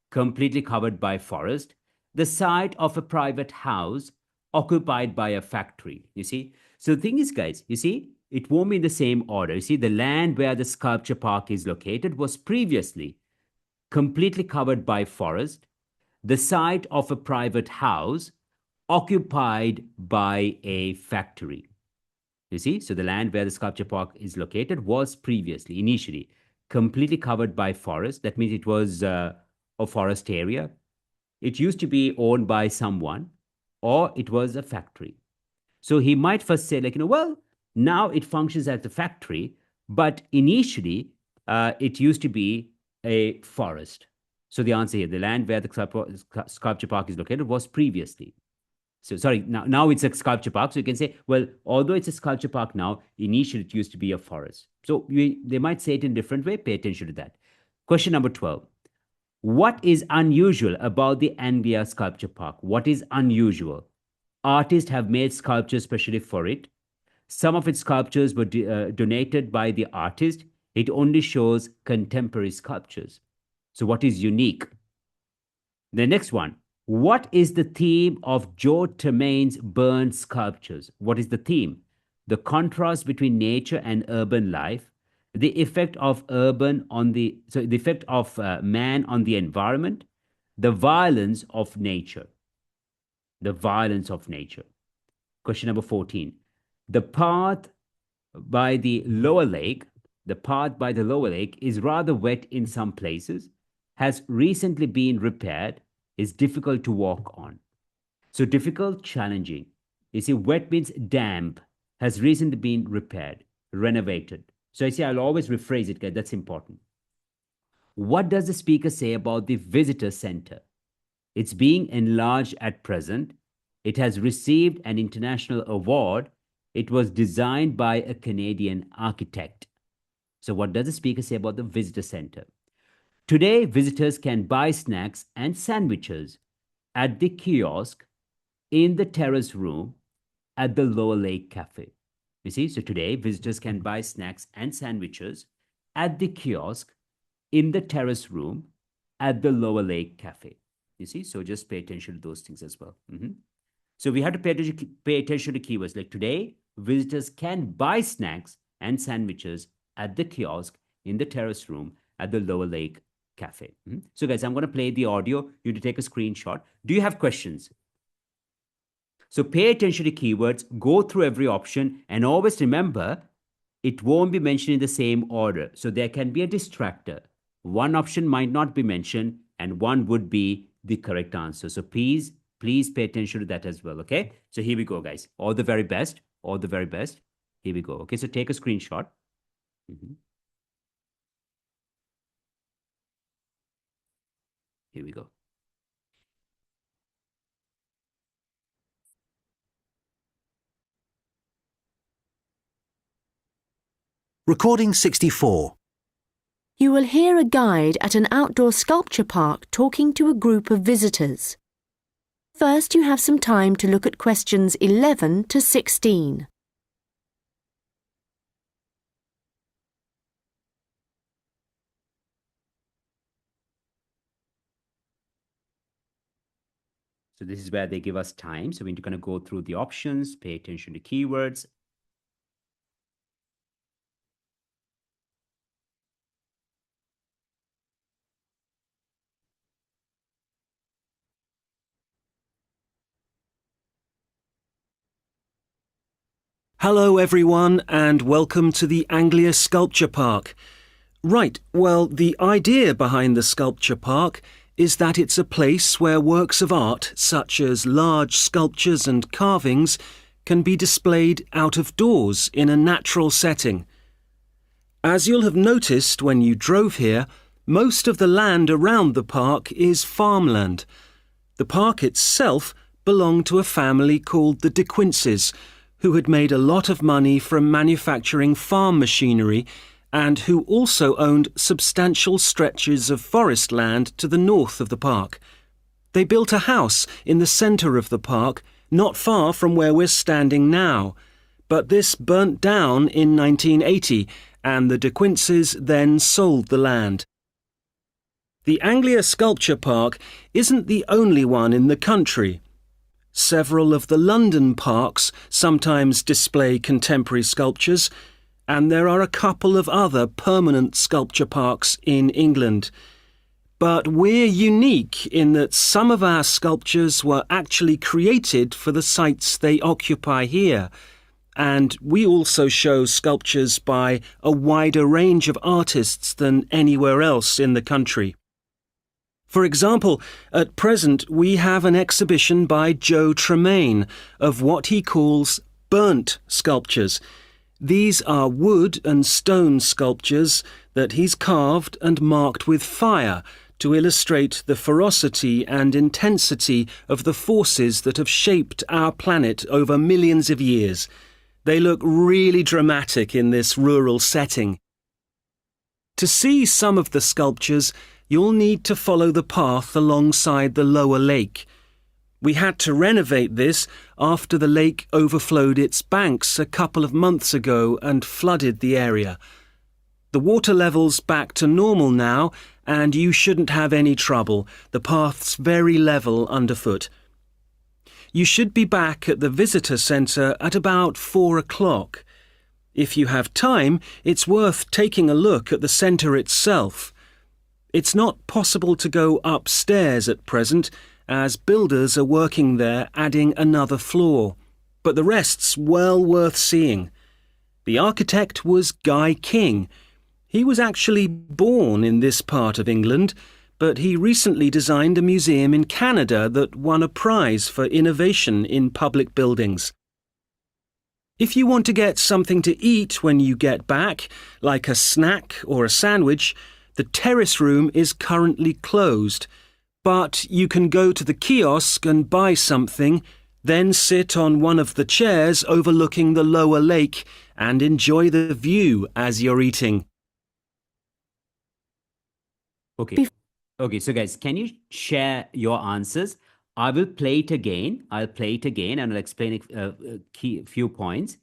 completely covered by forest, the site of a private house occupied by a factory. You see? So the thing is, guys, you see, it won't be in the same order. You see, the land where the sculpture park is located was previously completely covered by forest, the site of a private house occupied by a factory. You see, so the land where the sculpture park is located was previously, initially, completely covered by forest. That means it was a forest area. It used to be owned by someone, or it was a factory. So he might first say, like, well, now it functions as a factory, but initially it used to be a forest. So the answer here, the land where the sculpture park is located was previously. So sorry, now it's a sculpture park. So you can say, well, although it's a sculpture park now, initially it used to be a forest. So they might say it in a different way. Pay attention to that. Question number 12. What is unusual about the Anglia Sculpture Park? What is unusual? Artists have made sculptures specially for it. Some of its sculptures were donated by the artist. It only shows contemporary sculptures. So what is unique? The next one. What is the theme of Joe Tremaine's Burn sculptures? What is the theme? The contrast between nature and urban life, the effect of man on the environment, the violence of nature. The violence of nature. Question number 14. The path by the lower lake is rather wet in some places, has recently been repaired, is difficult to walk on. So difficult, challenging. You see, wet means damp, has recently been repaired, renovated. So I say I'll always rephrase it, guys. That's important. What does the speaker say about the visitor center? It's being enlarged at present. It has received an international award. It was designed by a Canadian architect. So what does the speaker say about the visitor center? Today, visitors can buy snacks and sandwiches at the kiosk, in the terrace room, at the Lower Lake Cafe. You see, so today, visitors can buy snacks and sandwiches at the kiosk, in the terrace room, at the Lower Lake Cafe. You see, so just pay attention to those things as well. So we have to pay attention to keywords like today, visitors can buy snacks and sandwiches at the kiosk, in the terrace room, at the Lower Lake Cafe. So guys, I'm going to play the audio. You need to take a screenshot. Do you have questions? So pay attention to keywords, go through every option, and always remember, it won't be mentioned in the same order. So there can be a distractor. One option might not be mentioned, and one would be the correct answer. So please pay attention to that as well, okay? So here we go, guys. All the very best. All the very best. Here we go. Okay, so take a screenshot. Here we go. Recording 64. You will hear a guide at an outdoor sculpture park talking to a group of visitors. First, you have some time to look at questions 11 to 16. So this is where they give us time. So we're going to go through the options, pay attention to keywords. Hello everyone and welcome to the Anglia Sculpture Park. Right, well, the idea behind the sculpture park is that it's a place where works of art, such as large sculptures and carvings, can be displayed out of doors in a natural setting. As you'll have noticed when you drove here, most of the land around the park is farmland. The park itself belonged to a family called the De Quinces, who had made a lot of money from manufacturing farm machinery and who also owned substantial stretches of forest land to the north of the park. They built a house in the centre of the park, not far from where we're standing now, but this burnt down in 1980 and the De Quinces then sold the land. The Anglia Sculpture Park isn't the only one in the country. Several of the London parks sometimes display contemporary sculptures, and there are a couple of other permanent sculpture parks in England. But we're unique in that some of our sculptures were actually created for the sites they occupy here, and we also show sculptures by a wider range of artists than anywhere else in the country. For example, at present we have an exhibition by Joe Tremaine of what he calls burnt sculptures. These are wood and stone sculptures that he's carved and marked with fire to illustrate the ferocity and intensity of the forces that have shaped our planet over millions of years. They look really dramatic in this rural setting. To see some of the sculptures, you'll need to follow the path alongside the lower lake. We had to renovate this after the lake overflowed its banks a couple of months ago and flooded the area. The water level's back to normal now, and you shouldn't have any trouble. The path's very level underfoot. You should be back at the visitor centre at about 4 o'clock. If you have time, it's worth taking a look at the centre itself. It's not possible to go upstairs at present, as builders are working there adding another floor, but the rest's well worth seeing. The architect was Guy King. He was actually born in this part of England, but he recently designed a museum in Canada that won a prize for innovation in public buildings. If you want to get something to eat when you get back, like a snack or a sandwich, The terrace room is currently closed, but you can go to the kiosk and buy something, then sit on one of the chairs overlooking the lower lake and enjoy the view as you're eating. Okay. Okay, so guys, can you share your answers? I will play it again. I'll play it again and I'll explain a few points,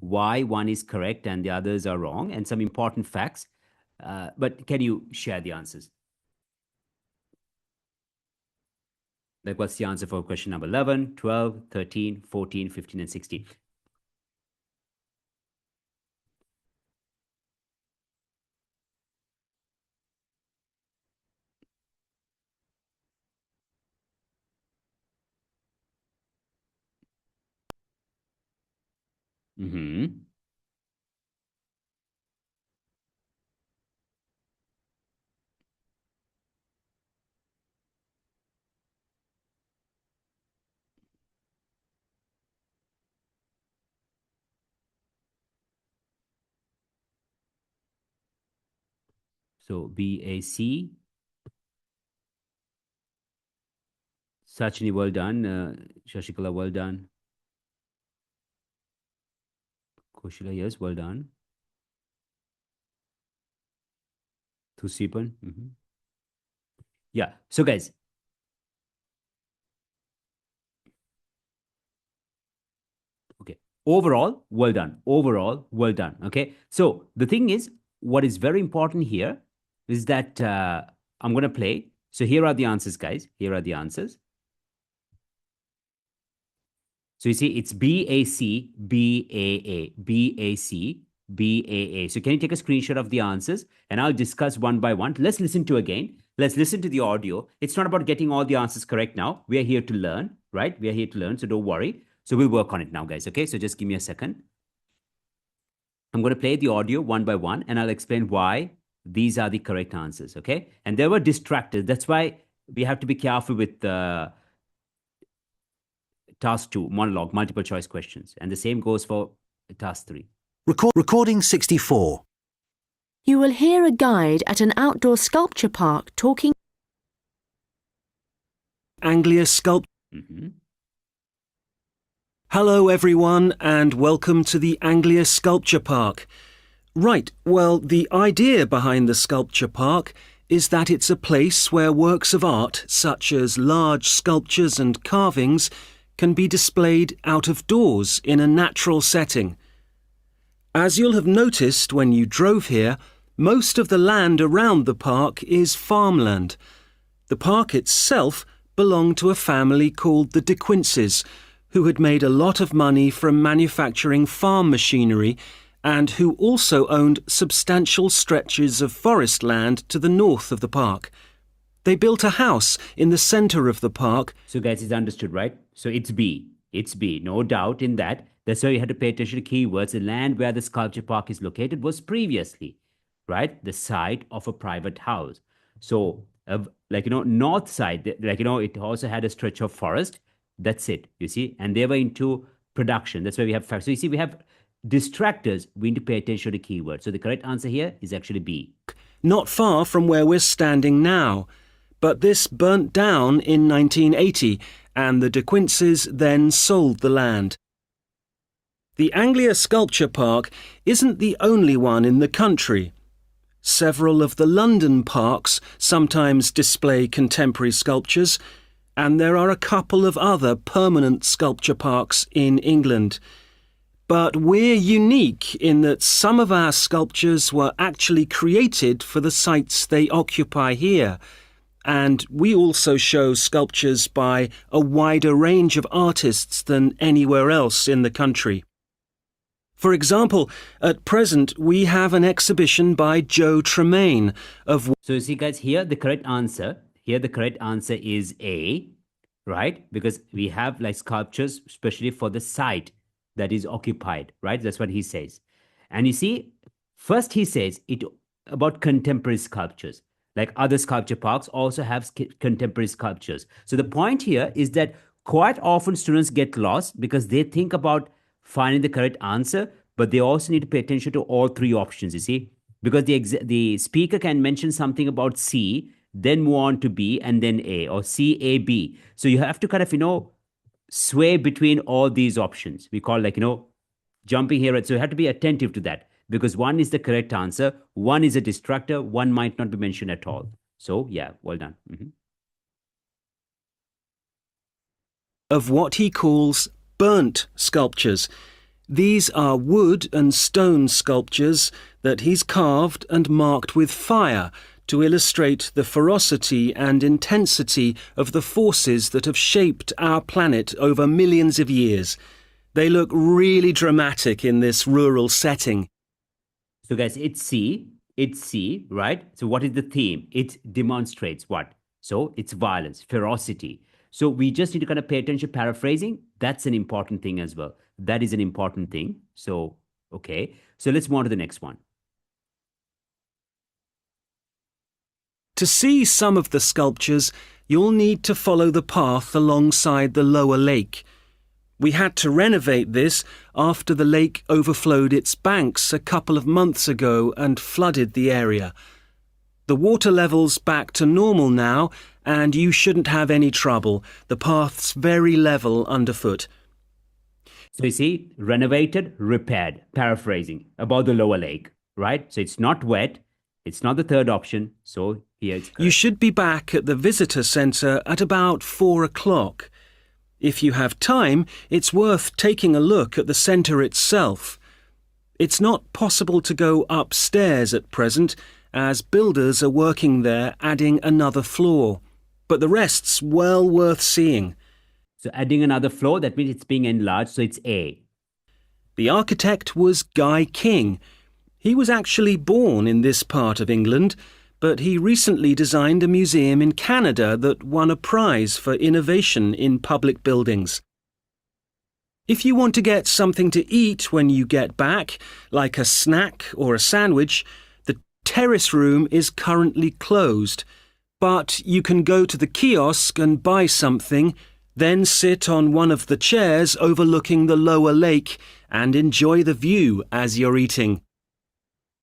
why one is correct and the others are wrong, and some important facts. But can you share the answers? Like, what's the answer for question number 11, 12, 13, 14, 15, and 16? Mm-hmm. So BAC. Sachini, well done. Shashikala, well done. Kushila, yes, well done. Thusipan. Yeah. So guys, okay. Overall, well done. Overall, well done. Okay. So the thing is, what is very important here is that I'm going to play. So here are the answers, guys. Here are the answers. So you see, it's BAC, BAA, BAC, BAA. So can you take a screenshot of the answers and I'll discuss one by one. Let's listen to again. Let's listen to the audio. It's not about getting all the answers correct now. We are here to learn, right? We are here to learn, so don't worry. So we'll work on it now, guys, okay? So just give me a second. I'm going to play the audio one by one and I'll explain why these are the correct answers, okay? And there were distractors. That's why we have to be careful with task 2, monologue, multiple choice questions. And the same goes for task 3. Recording 64. You will hear a guide at an outdoor sculpture park talking. Anglia Sculpture. Hello everyone and welcome to the Anglia Sculpture Park. Right, well, the idea behind the sculpture park is that it's a place where works of art, such as large sculptures and carvings, can be displayed out of doors in a natural setting. As you'll have noticed when you drove here, most of the land around the park is farmland. The park itself belonged to a family called the De Quinces, who had made a lot of money from manufacturing farm machinery and who also owned substantial stretches of forest land to the north of the park. They built a house in the centre of the park. So guys, it's understood, right? So it's B. It's B, no doubt in that. That's why you had to pay attention to keywords. The land where the sculpture park is located was previously, right, the site of a private house. So, north side, it also had a stretch of forest. That's it, you see. And they were into production. That's why we have facts. So you see, we have distractors. We need to pay attention to keywords. So the correct answer here is actually B. Not far from where we're standing now. But this burnt down in 1980, and the De Quinces then sold the land. The Anglia Sculpture Park isn't the only one in the country. Several of the London parks sometimes display contemporary sculptures, and there are a couple of other permanent sculpture parks in England. But we're unique in that some of our sculptures were actually created for the sites they occupy here, and we also show sculptures by a wider range of artists than anywhere else in the country. For example, at present we have an exhibition by Joe Tremaine of... So you see guys, here the correct answer is A, right? Because we have like sculptures especially for the site that is occupied, right? That's what he says. And you see, first he says it about contemporary sculptures. Like other sculpture parks also have contemporary sculptures. So the point here is that quite often students get lost because they think about finding the correct answer, but they also need to pay attention to all three options, you see. because the speaker can mention something about C, then move on to B and then A, or C, A, B. So you have to kind of, sway between all these options. We call, like, jumping here. So you have to be attentive to that, because one is the correct answer, one is a distractor, one might not be mentioned at all. So yeah, well done. Of what he calls burnt sculptures. These are wood and stone sculptures that he's carved and marked with fire to illustrate the ferocity and intensity of the forces that have shaped our planet over millions of years. They look really dramatic in this rural setting. So guys, it's C, right? So what is the theme? It demonstrates what? So it's violence, ferocity. So we just need to kind of pay attention. Paraphrasing, that's an important thing as well. That is an important thing. So, okay. So let's move on to the next one. To see some of the sculptures, you'll need to follow the path alongside the lower lake. We had to renovate this after the lake overflowed its banks a couple of months ago and flooded the area. The water level's back to normal now, and you shouldn't have any trouble. The path's very level underfoot. So you see, renovated, repaired, paraphrasing about the lower lake, right? So it's not wet. It's not the third option. So here it's correct. You should be back at the visitor centre at about 4 o'clock. If you have time, it's worth taking a look at the centre itself. It's not possible to go upstairs at present, as builders are working there adding another floor. But the rest's well worth seeing. So adding another floor, that means it's being enlarged, so it's A. The architect was Guy King. He was actually born in this part of England, but he recently designed a museum in Canada that won a prize for innovation in public buildings. If you want to get something to eat when you get back, like a snack or a sandwich, the terrace room is currently closed. But you can go to the kiosk and buy something, then sit on one of the chairs overlooking the lower lake and enjoy the view as you're eating.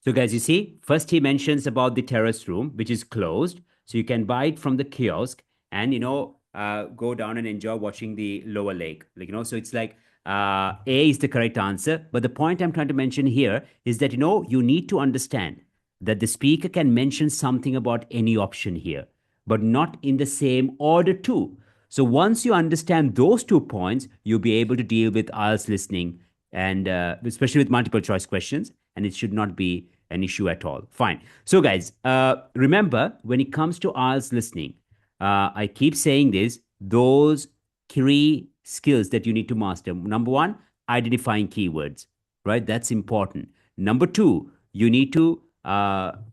So guys, you see, first he mentions about the terrace room, which is closed. So you can buy it from the kiosk and, go down and enjoy watching the lower lake. So it's like A is the correct answer. But the point I'm trying to mention here is that, you need to understand that the speaker can mention something about any option here, but not in the same order too. So once you understand those 2 points, you'll be able to deal with IELTS listening, and especially with multiple choice questions, and it should not be an issue at all. Fine. So guys, remember, when it comes to IELTS listening, I keep saying this, those 3 skills that you need to master. Number 1, identifying keywords, right? That's important. Number 2, you need to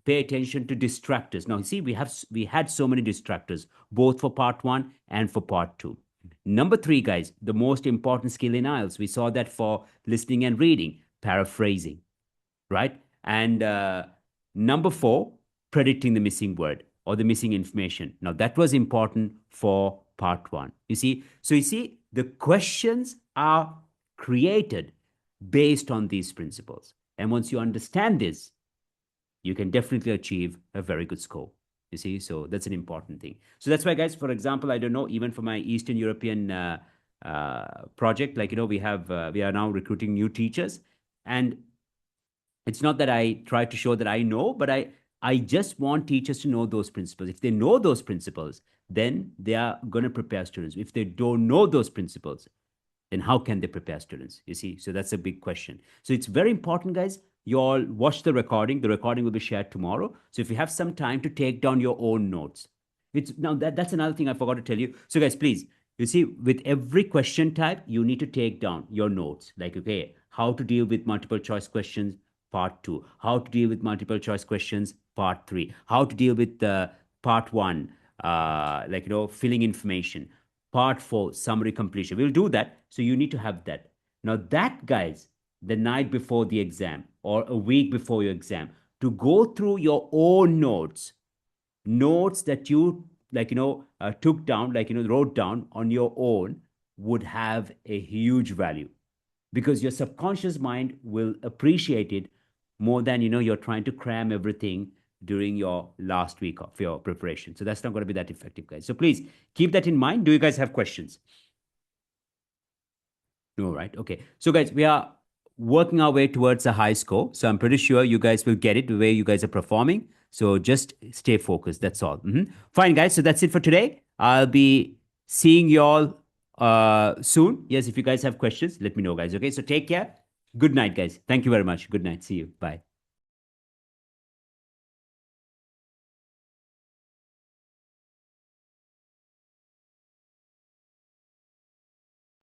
pay attention to distractors. Now, you see, we had so many distractors, both for part 1 and for part 2. Number 3, guys, the most important skill in IELTS, we saw that for listening and reading, paraphrasing, right? And number 4, predicting the missing word or the missing information. Now, that was important for part 1. You see, the questions are created based on these principles. And once you understand this, you can definitely achieve a very good score. You see, so that's an important thing. So that's why, guys, for example, I don't know, even for my Eastern European project, we are now recruiting new teachers. And it's not that I try to show that I know, but I just want teachers to know those principles. If they know those principles, then they are going to prepare students. If they don't know those principles, then how can they prepare students? You see, so that's a big question. So it's very important, guys. You all watch the recording. The recording will be shared tomorrow. So if you have some time to take down your own notes. That's another thing I forgot to tell you. So guys, please, you see, with every question type, you need to take down your notes. Like, okay, how to deal with multiple choice questions, part 2. How to deal with multiple choice questions, part 3. How to deal with part 1, filling information. Part 4, summary completion. We'll do that. So you need to have that. Now that, guys, the night before the exam or a week before your exam, to go through your own notes that you took down, wrote down on your own, would have a huge value, because your subconscious mind will appreciate it more than, you're trying to cram everything during your last week of your preparation. So that's not going to be that effective, guys. So please keep that in mind. Do you guys have questions? No, right? Okay. So guys, we are working our way towards a high score. So I'm pretty sure you guys will get it the way you guys are performing. So just stay focused. That's all. Fine, guys. So that's it for today. I'll be seeing you all soon. Yes, if you guys have questions, let me know, guys. Okay. So take care. Good night, guys. Thank you very much. Good night. See you. Bye.